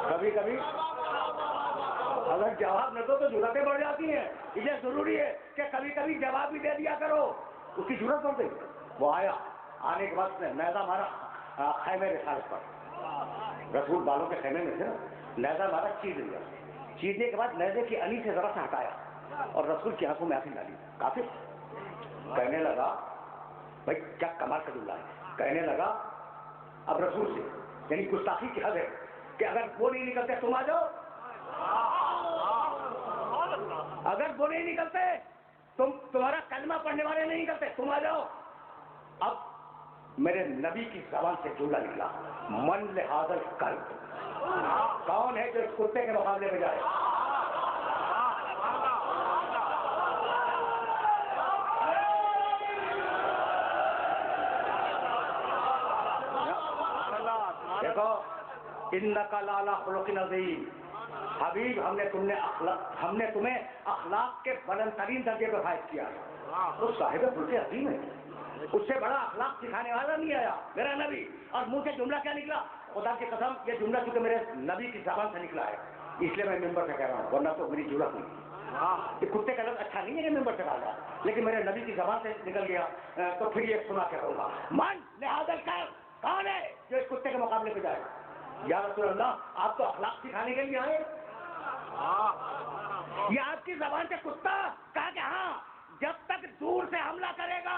کبھی کبھی اگر جواب نہ دو تو ضرورتیں بڑھ جاتی ہیں، اس لیے ضروری ہے کہ کبھی کبھی جواب بھی دے دیا کرو. اس کی ضرورت پڑ گئی. وہ آیا. آنے کے بعد نے نیزہ مارا خیمے رسالت پر. رسول بالوں کے خیمے میں تھے نا. نیزہ مارا، چیز لیا. چیزنے کے بعد نیزے کی علی سے ذرا سا ہٹایا اور رسول کی آنکھوں میں آنکھیں ڈالی. کافر کہنے لگا بھائی کیا کمال کا جملہ ہے. کہنے لگا اب رسول سے، یعنی گستاخی کی حد ہے کہ اگر وہ نہیں نکلتے تم آ جاؤ. اگر وہ نہیں نکلتے، تمہارا کلمہ پڑھنے والے نہیں نکلتے، تم آ جاؤ. اب میرے نبی کی زبان سے جملہ نکلا، من لہذا القلب. کون ہے جو اس کتے کے مقابلے میں جائے؟ دیکھو انک لعلی خلق عظیم. حبیب ہم نے تمہیں اخلاق کے بلند ترین درجے پہ فائز کیا ہے. تو صاحب خلق عظیم ہے، اس سے بڑا اخلاق سکھانے والا نہیں آیا میرا نبی. اور منہ سے جملہ کیا نکلا؟ خدا کی قسم یہ جملہ چونکہ میرے نبی کی زبان سے نکلا ہے اس لیے میں ممبر سے کہہ رہا ہوں، ورنہ تو میری ضرورت نہیں. یہ کتے کا لفظ اچھا نہیں ہے کہ ممبر سے کہا، لیکن میرے نبی کی زبان سے نکل گیا تو پھر یہ سنا کے رہوں گا. من لہذا کر، کون ہے جو اس کتے کے مقابلے پہ جائے؟ یا رسول اللہ آپ تو اخلاق سکھانے کے لیے آئے. یہ آپ کی زبان سے کتا کہا کہ ہاں جب تک دور سے حملہ کرے گا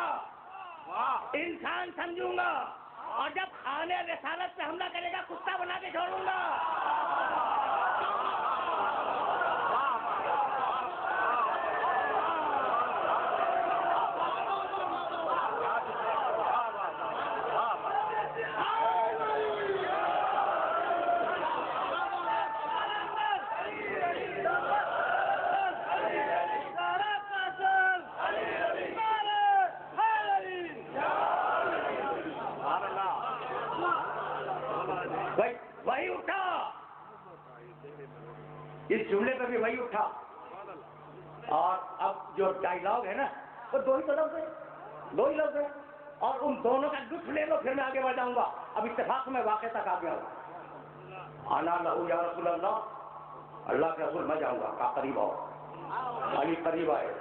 انسان سمجھوں گا، اور جب خانے رسالت پہ حملہ کرے گا کتا بنا کے چھوڑوں گا. وہی اٹھا، اس جملے پہ بھی وہی اٹھا. اور اب جو ڈائیلاگ ہے نا وہ دو ہی لفظ ہے اور ان دونوں کا لطف لے لو، پھر میں آگے بڑھ جاؤں گا. اب اتفاق میں واقعہ تک آ گیا ہوں. انا لہو یا رسول اللہ، اللہ کے رسول میں جاؤں گا. کا قریب آؤ. علی قریب آئے.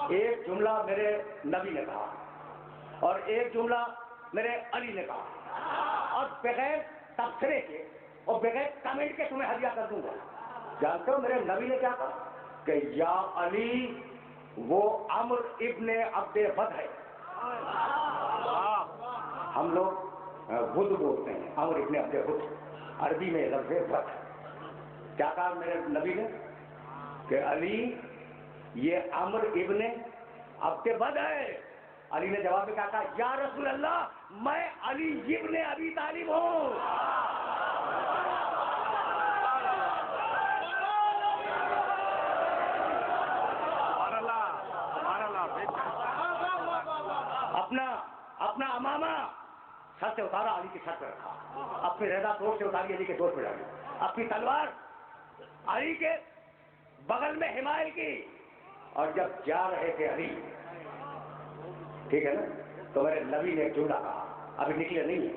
ایک جملہ میرے نبی نے کہا اور ایک جملہ میرے علی نے کہا، اور بغیر تبصرے کے اور بغیر کمنٹ کے تمہیں ہدیہ کر دوں گا. جانتے ہو میرے نبی نے کیا کہا؟ کہ یا علی وہ عمر ابن عبد ود ہے. ہم لوگ ود بولتے ہیں، عمر ابن عبد ود، عربی میں لفظ ود. کیا کہا میرے نبی نے؟ کہ علی یہ عمر ابن عبد ود ہے. علی نے جواب میں کیا کہا؟ یا رسول اللہ میں علی ابن ابی طالب ہوں. اپنا امامہ سر سے اتارا، علی کے سر پہ رکھا. اپنی رضا دوست سے اتاری، علی کے دوست پہ ڈالی. اپنی تلوار علی کے بغل میں حمایل کی. اور جب جا رہے تھے علی، ٹھیک ہے نا، تو میرے نبی نے ایک جملہ کہا، ابھی نکلے نہیں ہے.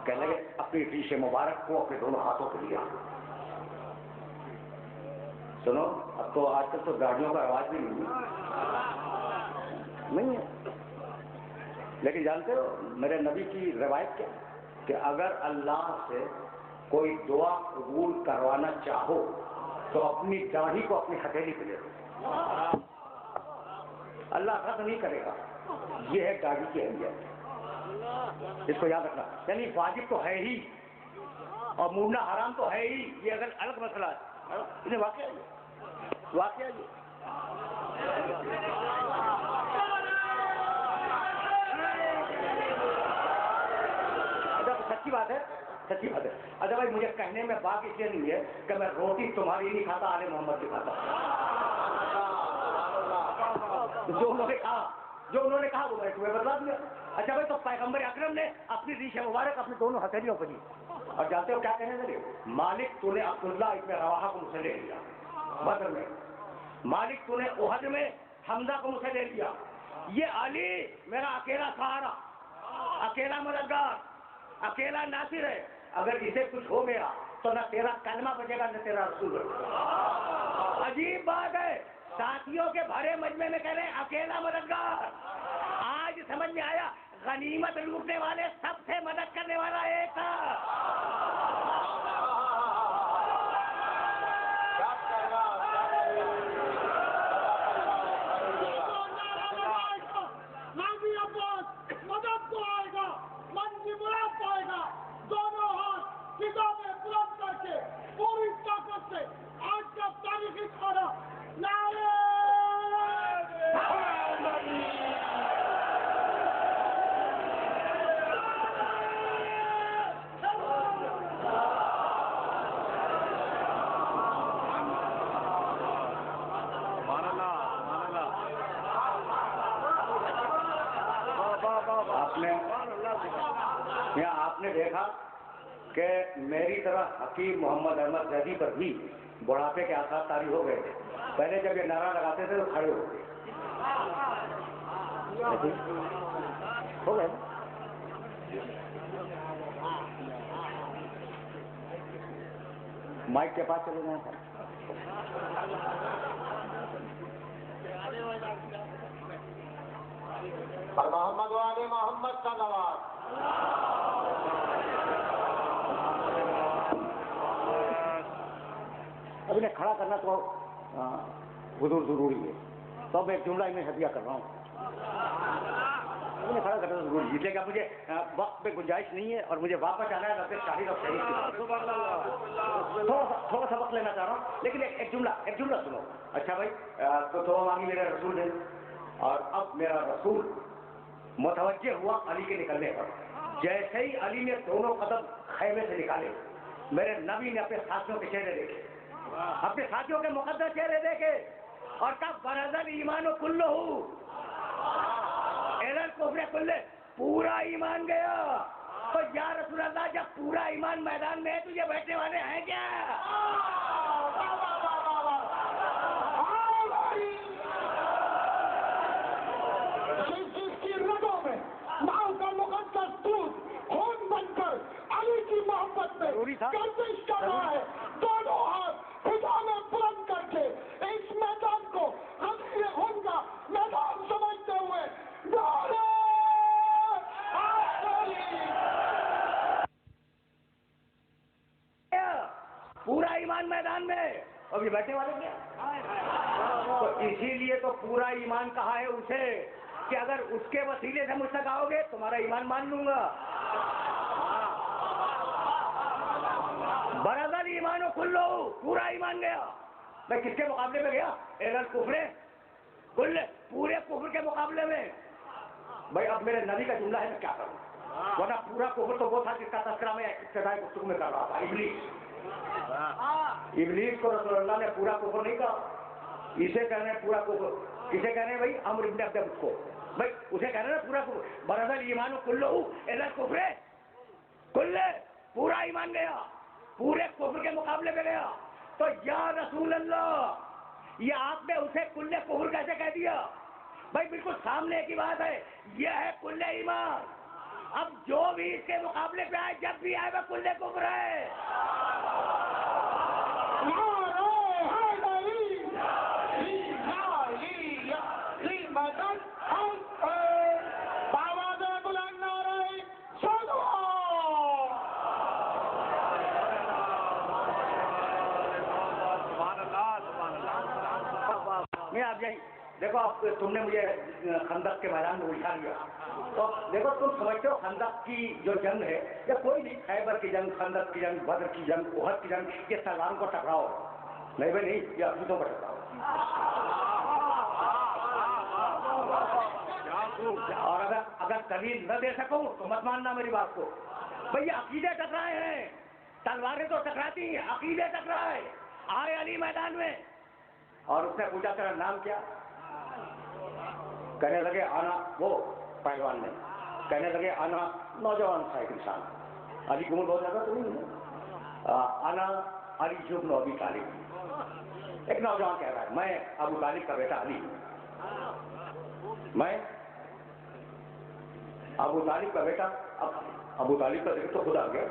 کہنے لگے اپنی ریش مبارک کو اپنے دونوں ہاتھوں پہ لیا. سنو اب تو آج کل تو گاڑیوں کا رواج بھی نہیں ہے، لیکن جانتے ہو میرے نبی کی روایت کیا؟ کہ اگر اللہ سے کوئی دعا قبول کروانا چاہو تو اپنی داڑھی کو اپنی ہتھیلی پہ لے لو، اللہ رد نہیں کرے گا. یہ ہے داڑھی کی اہمیت، اس کو یاد رکھنا. یعنی واجب تو ہے ہی اور موڑنا حرام تو ہے ہی، یہ اگر الگ مسئلہ ہے. واقعہ یہ سچی بات ہے، سچی بات ہے. اچھا بھائی مجھے کہنے میں بات اس لیے نہیں ہے کہ میں روٹی تمہاری نہیں کھاتا، آل محمد کی کھاتا. جو انہوں نے کہا وہ میں تمہیں بتلا دیا. اچھا بھائی تو پیغمبر اکرم نے اپنی ریش مبارک اپنی دونوں ہتھیلیوں پہ دی اور جانتے ہو کیا کہنے لگے؟ مالک تو نے عبداللہ ابن رواحہ کو مجھ سے لے لیا بدر میں، مالک تو نے احد میں حمزہ کو مجھ سے لے لیا، یہ علی میرا اکیلا سہارا، اکیلا مددگار، اکیلا ناصر ہے. اگر اسے کچھ ہو گیا تو نہ تیرا کلمہ بچے گا نہ تیرا رسول بچے گا. عجیب بات ہے، ساتھیوں کے بھرے مجمع میں کہہ رہے ہیں اکیلا مددگار. آج سمجھ میں آیا غنیمت لوٹنے والے سب سے مدد کرنے والا ایک تھا. مدد کو آئے گا، من کی مراد پائے گا. دونوں ہاتھ فضا میں بلند کر کے پوری طاقت سے آج کا تاریخی کھانا نعرے آپ نے دیکھا کہ میری طرح حکیم محمد احمد زیدی پر بھی بڑھاپے کے آثار طاری ہو گئے تھے. پہلے جب یہ نعرہ لگاتے تھے تو کھڑے ہو گئے ہو گئے. مائک کے پاس چلے جائیں سر. اور محمد والے محمد کا نواز. اب انہیں کھڑا کرنا تو حضور ضروری ہے، تو اب ایک جملہ انہیں ہدیہ کر رہا ہوں. انہیں کھڑا کرنا ضروری ہے، اس لیے کہ مجھے وقت میں گنجائش نہیں ہے اور مجھے واپس آنا ہے رب شاہد اور شہید. تھوڑا سا وقت لینا چاہ رہا ہوں لیکن ایک جملہ سنو. اچھا بھائی تو تھوڑا مانگی میرے رسول نے، اور اب میرا رسول متوجہ ہوا علی کے نکلنے پر. جیسے ہی علی نے دونوں قدم خیمے سے نکالے میرے نبی نے اپنے ساتھیوں کے چہرے دیکھے، اپنے ساتھیوں کے مقدس چہرے دیکھے اور کب برزل ایمان و کلو کفر کلے، پورا ایمان گیا. تو یا رسول اللہ جب پورا ایمان میدان میں ہے تو یہ بیٹھنے والے ہیں کیا؟ محبت میں گردش کر رہا ہے. دونوں ہاتھ خدا میں بلند کر کے اس میدان کو غزیر خون کا میدان سمجھتے ہوئے نعرے پورا ایمان میدان میں اور یہ بیٹھنے والے کیا؟ تو اسی لیے تو پورا ایمان کہا ہے اسے کہ اگر اس کے وسیلے سے مجھ تک آؤ گے تمہارا ایمان مان لوں گا. برادر ایمان و کلو، پورا ایمان گیا. میں کس کے مقابلے میں گیا؟ ایرل کفر کل، پورے کفر کے مقابلے میں. بھائی اب میرے نبی کا جملہ ہے میں کیا کروں، ورنہ پورا کفر تو وہ تھا جس کا تذکرہ میں ابتدائی گفتگو میں کر رہا تھا. ابلیس کو رسول اللہ نے پورا کفر نہیں کہا، اسے کہنے پورا کفر. کسے کہنے بھائی؟ عمرو بن عبد کو. بھائی اسے کہنے نا پورا کفر. برادر ایمان و کلو ایرل کفر کل، پورا ایمان گیا، پورے کفر کے مقابلے میں گیا. تو یا رسول اللہ یہ آپ نے اسے کل کفر کیسے کہہ دیا؟ بھائی بالکل سامنے کی بات ہے، یہ ہے کل ایمان. اب جو بھی اس کے مقابلے پہ آئے جب بھی آئے وہ کل کفر ہے. آپ جائیں دیکھو، اب تم نے مجھے خندق کے میدان میں اٹھا لیا تو دیکھو تم سمجھتے ہو خندق کی جو جنگ ہے یا کوئی نہیں، خیبر کی جنگ، خندق کی جنگ، بدر کی جنگ، احد کی جنگ، یہ تلواروں کو ٹکراؤ نہیں بھائی نہیں، یہ عقیدوں کو ٹکراؤ. اور اگر دلیل نہ دے سکوں تو مت ماننا میری بات کو. بھئی عقیدے ٹکرائے ہیں, تلواریں تو ٹکراتی ہیں, عقیدے ٹکرائے. آئے علی میدان میں اور اس نے پوچھا تیرا نام کیا؟ کہنے لگے آنا, وہ پہلوان نے کہنے لگے آنا, نوجوان تھا ایک انسان, علی کی عمر بہت زیادہ تو نہیں ہے, آنا علی ابن ابی طالب. ایک نوجوان کہہ رہا ہے میں ابو طالب کا بیٹا علی ہوں, میں ابو طالب کا بیٹا. ابو طالب کا ذکر تو خود آ گیا,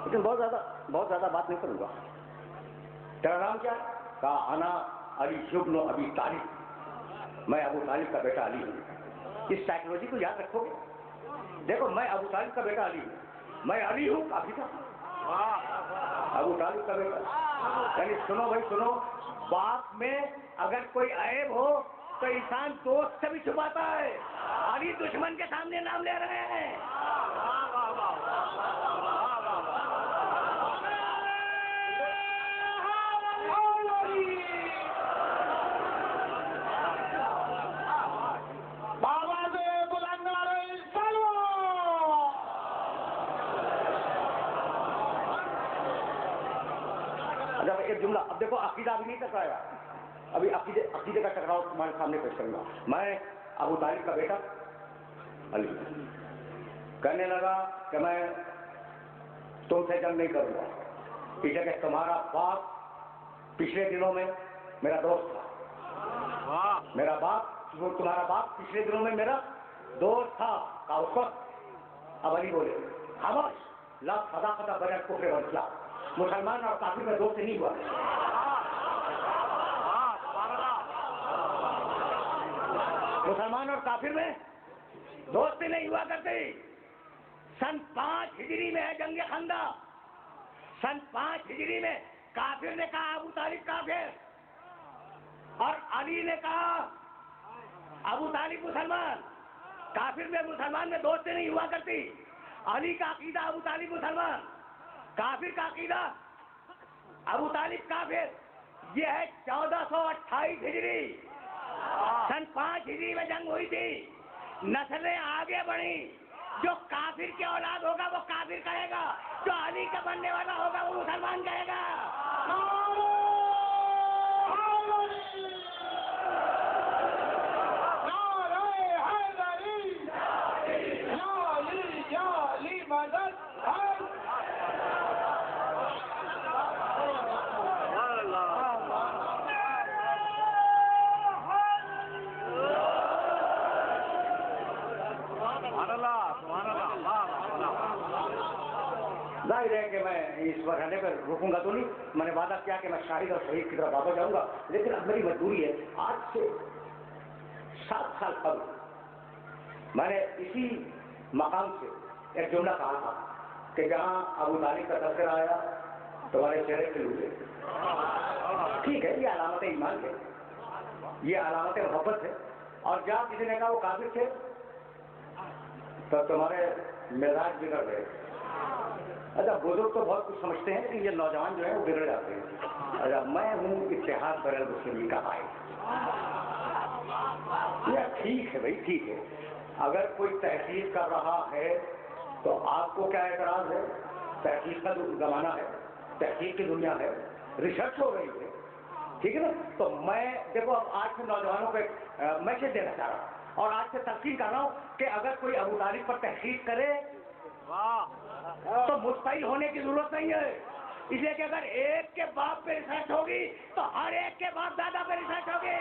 لیکن بہت زیادہ بات نہیں کروں گا. تیرا نام کیا؟ کہا انا علی ابن ابی طالب, میں ابو طالب کا بیٹا علی ہوں. اس سائیکولوجی کو یاد رکھو گے. دیکھو میں ابو طالب کا بیٹا علی ہوں, میں علی ہوں کافی تھا, ابو طالب کا بیٹا. یعنی سنو بھائی سنو, باپ میں اگر کوئی عیب ہو تو انسان دوست سے بھی چھپاتا ہے. علی دشمن کے سامنے نام لے رہے ہیں. ایک جملہ, اب دیکھو عقیدہ ابھی نہیں ٹکرایا, ابھی عقیدے کا ٹکراؤ تمہارے سامنے پیش کروں گا. میں ابو طالب کا بیٹا علی کہنے لگا کہ میں تم سے جنگ نہیں کروں گا, اس لیے کہ تمہارا باپ پچھلے دنوں میں میرا دوست تھا. میرا باپ, تمہارا باپ پچھلے دنوں میں میرا دوست تھا. کہا اس وقت. اب علی بولے خاموش, لا صداقت بغیر کفر و اسلام, مسلمان اور کافر میں دوست نہیں ہوا. مسلمان اور کافر میں دوستی نہیں ہوا کرتی. سن 5 ہجری میں ہے جنگ خندق. سن 5 ہجری میں کافر نے کہا ابو طالب کافر, اور علی نے کہا ابو طالب مسلمان. کافر میں مسلمان میں دوستی نہیں ہوا کرتی. علی کا عقیدہ ابو طالب مسلمان, کافر کا عقیدہ ابو طالب کافر. یہ ہے 1428 ہجری. سن 5 ہجری میں جنگ ہوئی تھی. نسلیں آگے بڑھی. جو کافر کی اولاد ہوگا وہ کافر کہے گا, جو علی کا بننے والا ہوگا وہ مسلمان کہے گا. ظاہر ہے کہ میں اس مرحلے پر رکوں گا تو نہیں. میں نے وعدہ کیا کہ میں شاہد اور شہید کی طرف واپس جاؤں گا, لیکن اب میری مجبوری ہے. آج سے 7 سال قبل میں نے اسی مقام سے ایک جملہ کہا تھا کہ جہاں ابو طالب کا تذکرہ آیا تمہارے چہرے پہ لوٹے. ٹھیک ہے, یہ علامت ایمان ہے, یہ علامت محبت ہے. اور جہاں کسی نے کہا وہ کافر تھے تو تمہارے مزاج بگڑ گئے. اچھا بزرگ تو بہت کچھ سمجھتے ہیں, لیکن یہ نوجوان جو ہیں وہ بگڑ جاتے ہیں. اچھا میں ہوں اتحاد بین المسلمین کا بھائی. یہ ٹھیک ہے بھائی, ٹھیک ہے. اگر کوئی تحقیق کر رہا ہے تو آپ کو کیا اعتراض ہے؟ تحقیق کا زمانہ ہے, تحقیق کی دنیا ہے, ریسرچ ہو رہی ہے, ٹھیک ہے نا. تو میں دیکھو اب آج سے نوجوانوں کو ایک میسج دینا چاہ رہا ہوں اور آج سے تلقین کر رہا ہوں کہ اگر کوئی ابو طالب پر تحقیق کرے تو مستحیل ہونے کی ضرورت نہیں ہے. اس لیے کہ اگر ایک کے باپ پہ ریسرچ ہوگی تو ہر ایک کے باپ دادا پہ ریسرچ ہوگی.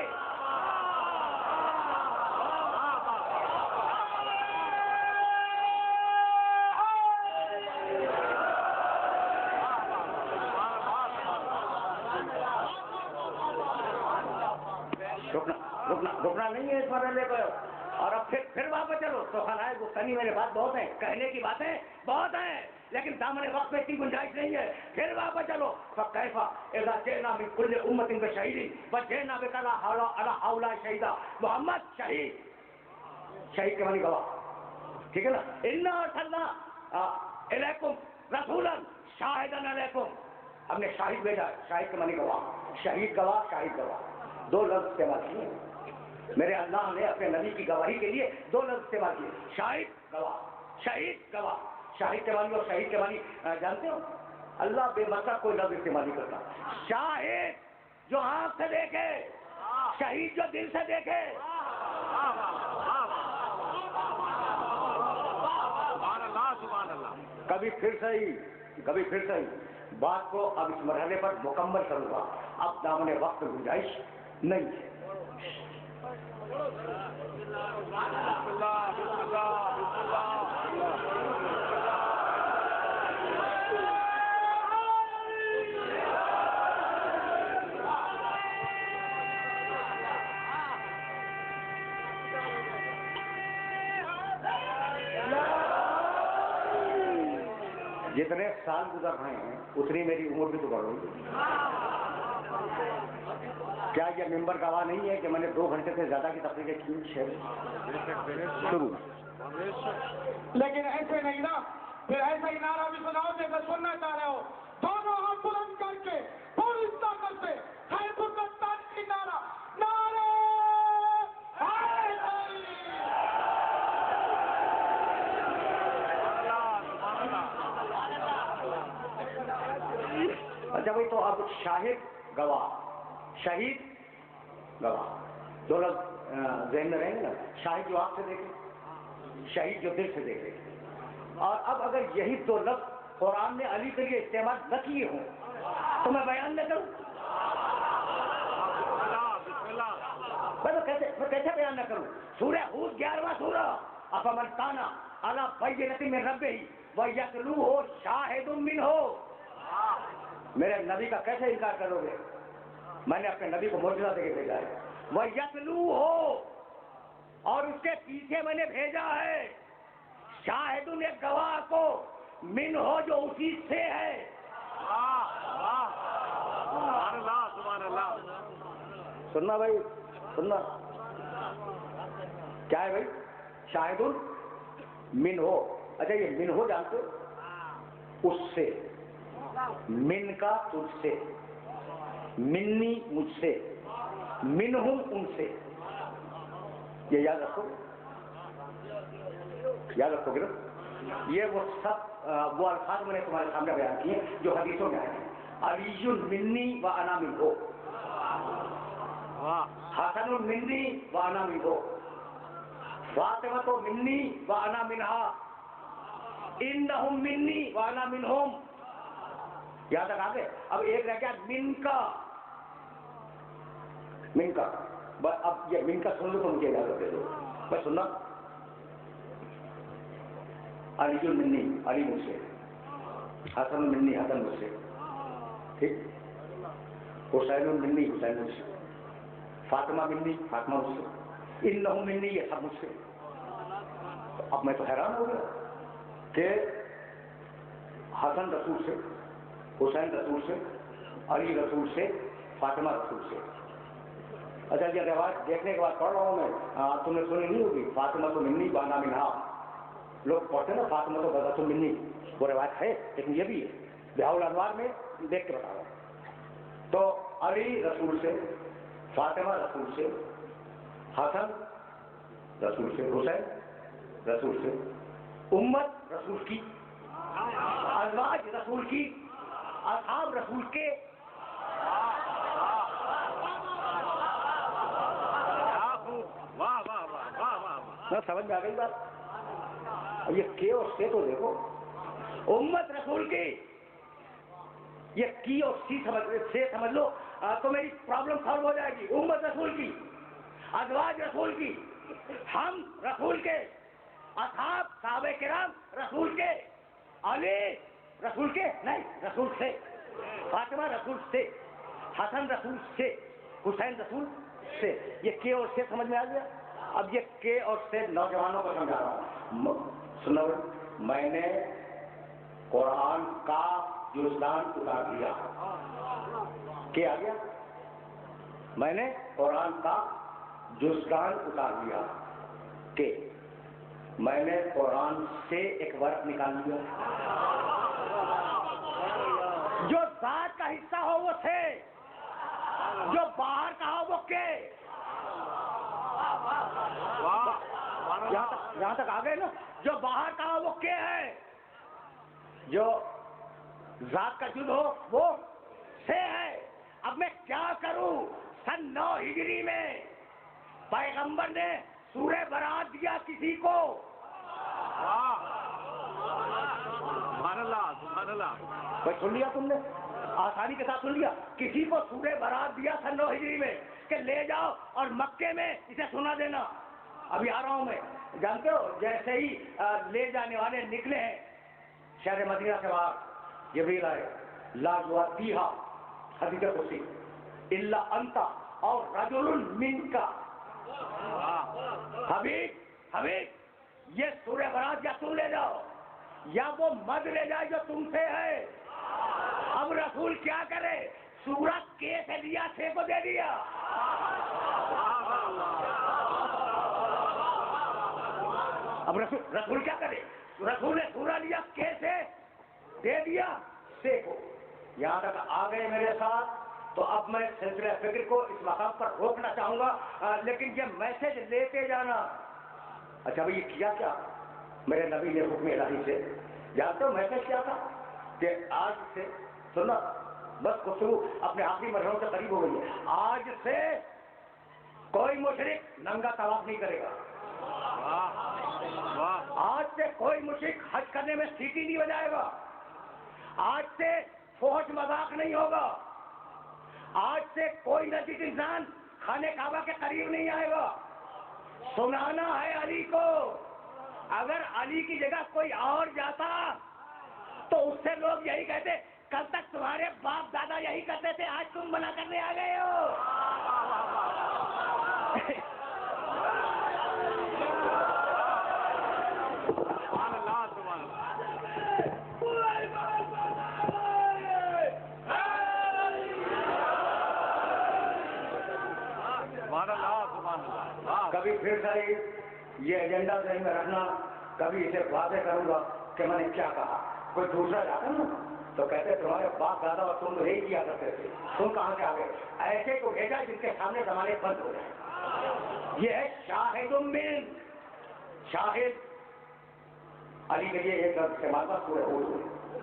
رکنا نہیں ہے اس مرحلے کو. اور اب پھر واپس چلو تو خلائے گفتگی میرے بات بہت ہیں, کہنے کی باتیں بہت ہیں, لیکن دامن وقت میں اتنی گنجائش نہیں ہے. پھر واپس چلو. فکیفا اذا جئنا من کل امت بشہید وجئنا بک علی ہؤلاء شہیدا. محمد شہید, شہید کے معنی گواہ, ٹھیک ہے نا. انا ارسلنا الیکم رسولا شاہدا علیکم, ہم نے شاہد بھیجا ہے. شاہد کے معنی گواہ, شہید گواہ, شاہد گواہ, 2 لفظ استعمال کیے. میرے اللہ نے اپنے نبی کی گواہی کے لیے دو لفظ استعمال کیے، شاہد گواہ، شہید گواہ۔ شاہد کے معنی اور شہید کے معنی جانتے ہو؟ اللہ بے مطلب کوئی لفظ استعمال نہیں کرتا۔ شاہد جو آنکھ سے دیکھے، شہید جو دل سے دیکھے۔ کبھی پھر صحیح بات کو اب اس مرحلے پر مکمل کروں گا، اب دامن وقت گنجائش نہیں ہے۔ جتنے سال گزر رہے ہیں اتنی میری عمر بھی تو بڑھ رہی ہے۔ کیا یہ ممبر گواہ نہیں ہے کہ میں نے 2 گھنٹے سے زیادہ کی تقریریں کی؟ شروع۔ لیکن ایسے نہیں نا، پھر ایسا ہی نعرہ بھی سناؤ جیسے سننا چاہ رہے ہو، دونوں ہاتھ بلند کر کے پوری طاقت سے حیدر الدستان کی نعرہ، نعرہ حیدر۔ اچھا بھائی، تو اب شاہد گواہ، شہید گواہ، دو لفظ ذہن میں رہیں گے نا۔ شاہد جو آنکھ سے دیکھے، شہید جو دل سے دیکھے۔ اور اب اگر یہی دو لفظ قرآن نے علی کے لیے استعمال نہ کیے ہوں تو میں بیان نہ کروں؟ میں کیسے بیان نہ کروں؟ سورہ ہود 11واں سورہ، افمن کان علی بینۃ من ربہ ویتلوہ شاہد منہ۔ میرے نبی کا کیسے انکار کرو گے؟ میں نے اپنے نبی کو معجزہ دے کے بھیجا ہے، وَيَتْلُوهُ، اور اس کے پیچھے میں نے بھیجا ہے شاہد، ایک گواہ کو، من ہو جو اسی سے ہے۔ سننا بھائی، سننا کیا ہے بھائی؟ شاہد من ہو۔ اچھا یہ من ہو جانتے ہو؟ اس سے، من کا تجھ سے، منی مجھ سے، منہم ان سے۔ یہ یاد رکھو، یاد رکھو گے نا؟ یہ وہ سب وہ الفاظ میں نے تمہارے سامنے بیان کیے جو حدیثوں میں آئے ہیں۔ علی منی و انا منہ، حسن منی و انا منہ، فاطمہ منی و انا منہا، انہم منی و انا منہم۔ یہاں تک آگے اب ایک رہ گیا من کا، من کا۔ اب یہ من کا سن لو تو مجھے اجازت دے دو، میں سننا۔ علی منی، علی مجھ سے، حسن منی، حسن مجھ سے، ٹھیک؟ حسین منی، حسین مجھ سے، فاطمہ منی، فاطمہ مجھ سے، انہم منی، یہ سب مجھ سے۔ اب میں تو حیران ہو گیا کہ حسن رسول سے، حسین رسول سے، علی رسول سے، فاطمہ رسول سے۔ اچھا یہ روایت دیکھنے کے بعد پڑھ رہا ہوں میں، تم نے سنی نہیں ہوگی، فاطمہ تو منی بانا منہا، لوگ پڑھتے ہیں نا فاطمہ تو بدا تو منی، وہ روایت ہے لیکن یہ بھی ہے، بہاء الانوار میں دیکھ کے بتا رہا ہوں۔ تو علی رسول سے، فاطمہ رسول سے، حسن رسول سے، حسین رسول سے، امت رسول کی، ازواج رسول کی، اصحاب رسول کے۔ سمجھ میں آ گئی بات؟ یہ کے اور سے تو دیکھو، امت رسول کی، یہ کی اور سی سے سمجھ لو تو میری پرابلم سالو ہو جائے گی۔ امت رسول کی، ازواج رسول کی، ہم رسول کے، اصحاب صحابہ کرام رسول کے، علی رسول کے نہیں، رسول سے، فاطمہ رسول سے، حسن رسول سے، حسین رسول سے۔ یہ کے اور سے سمجھ میں آ گیا؟ اب یہ کے اور سے نوجوانوں کو سمجھا رہا ہوں۔ سنو، میں نے قرآن کا جزدان اتار دیا۔ کیا آ گیا؟ میں نے قرآن کا جزدان اتار دیا کہ میں نے قرآن سے ایک ورق نکال لیا۔ جو ذات کا حصہ ہو وہ سے، جو باہر کا ہو وہ کے۔ یہاں تک آ گئے نا. جو باہر کا ہو وہ کیا ہے, جو ذات کا جد ہو وہ سے ہے. اب میں کیا کروں؟ سن 9 ہجری میں پیغمبر نے سورہ برات دیا کسی کو. سبحان اللہ سبحان اللہ. بھائی سن لیا تم نے, آسانی کے ساتھ سن لیا. کسی کو سورہ برات دیا سن 9 ہجری میں کہ لے جاؤ اور مکے میں اسے سنا دینا. ابھی آ رہا ہوں میں, جانتے ہو جیسے ہی لے جانے والے نکلے ہیں شہر مدینہ کے باہر, جبریل آئے, لا یؤتیھا حدیث قدسی الا انت اور رجل منک. حبیب یہ سورہ برات یا تم لے جاؤ یا وہ مد لے جائے جو تم سے ہے. اب رسول کیا کرے؟ سورت کے سے لیا, سے کو دے دیا. اب رسول کیا کرے؟ رسول نے سورہ لیا, کے سے دے دیا, سے کو. یہاں تک آ گئے میرے ساتھ. تو اب میں سلسلہ فکر کو اس مقام پر روکنا چاہوں گا, لیکن یہ میسج لیتے جانا. اچھا بھائی یہ کیا کیا میرے نبی نے حکم الہی سے؟ جانتے ہو میسج کیا تھا کہ آج سے سننا, بس گفتگو اپنے آخری مرحلوں سے قریب ہو گئی ہے. آج سے کوئی مشرک ننگا طواف نہیں کرے گا. آج سے کوئی مشرک حج کرنے میں سیٹی نہیں بجائے گا. آج سے فحش مذاق نہیں ہوگا. آج سے کوئی نجس انسان خانے کعبہ کے قریب نہیں آئے گا. سنانا ہے علی کو. اگر علی کی جگہ کوئی اور جاتا تو اس سے لوگ یہی کہتے, کل تک تمہارے باپ دادا یہی کرتے تھے, آج تم منع کرنے آ گئے ہو. کبھی پھر صحیح یہ ایجنڈا ذہن میں رکھنا, کبھی اسے واضح کروں گا کہ میں نے کیا کہا. کوئی دوسرا جاتا نا تو کہتے تمہارے باپ دادا اور تم یہی کیا کرتے تھے, تم کہاں سے آ گئے. ایسے کو بھیجا جن کے سامنے زمانے بند ہو جائے. یہ ہے شاہد من شاہد. علی کے لیے ایک استعمال کا سورہ ہود,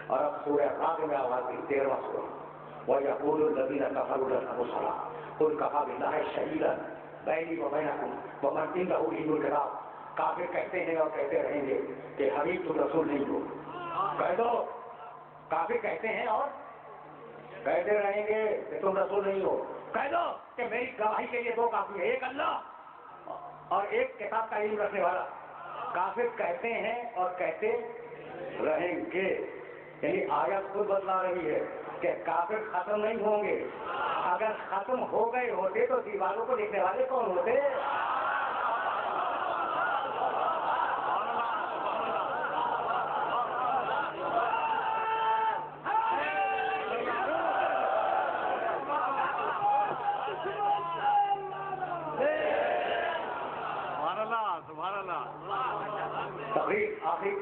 اور اب سورہ راگ میں آواز دی 13واں سورہ. وَيَقُولُ الَّذِينَ كَفَرُوا لَن نُصْلِحَ قُلْ كَفَىٰ بِاللَّهِ شَهِيدًا بَيْنِي وَبَيْنَكُمْ وَمَنْ عِندَهُ عِلْمُ الْكِتَابِ. کافر کہتے ہیں اور کہتے رہیں گے کہ حبیب تم رسول نہیں ہو. کہہ دو, کافر کہتے ہیں اور کہتے رہیں گے کہ تم رسول نہیں ہو. کہہ دو کہ میری گواہی کے لیے 2 کافی ہے, ایک اللہ اور ایک کتاب کا علم رکھنے والا. کافر کہتے ہیں اور کہتے رہیں گے, یعنی آیت خود بتلا رہی ہے کہ کافر ختم نہیں ہوں گے. اگر ختم ہو گئے ہوتے تو دیواروں کو لکھنے والے کون ہوتے؟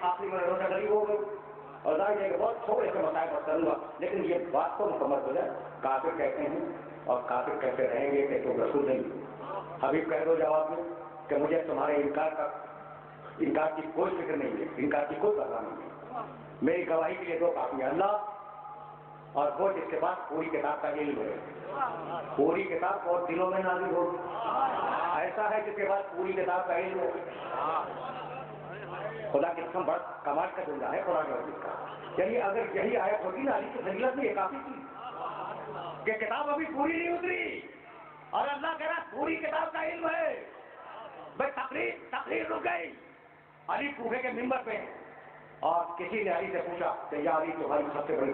آخری میں روزہ قریب ہو گئی اور ظاہر ہے کہ بہت تھوڑے سے مسائل پر کروں گا, لیکن یہ بات تو مکمل ہو جائے. کافر کہتے ہیں اور کافر کہتے رہیں گے کہ تم رسول نہیں. حبیب کہہ دو جواب میں کہ مجھے تمہارے انکار کی کوئی فکر نہیں ہے, انکار کی کوئی پرواہ نہیں ہے. میری گواہی کے لیے 2 کافی ہیں, اللہ اور وہ جس کے پاس پوری کتاب کا علم ہے. پوری کتاب اور دلوں میں نازل ہو, ایسا ہے جس کے پاس پوری کتاب کا علم ہے. خدا کی قسم بڑا کمال کا جملہ ہے قرآن مجید کا. یعنی اگر یہی آیت ہوتی نا علی کی فضیلت میں, یہ کافی تھی کہ کتاب ابھی پوری نہیں اتری اور اللہ کہہ رہا پوری کتاب کا علم ہے. بھائی تقریر رک گئی. علی کوفے کے ممبر پہ اور کسی نے علی سے پوچھا کہ یا علی تمہاری سب سے بڑی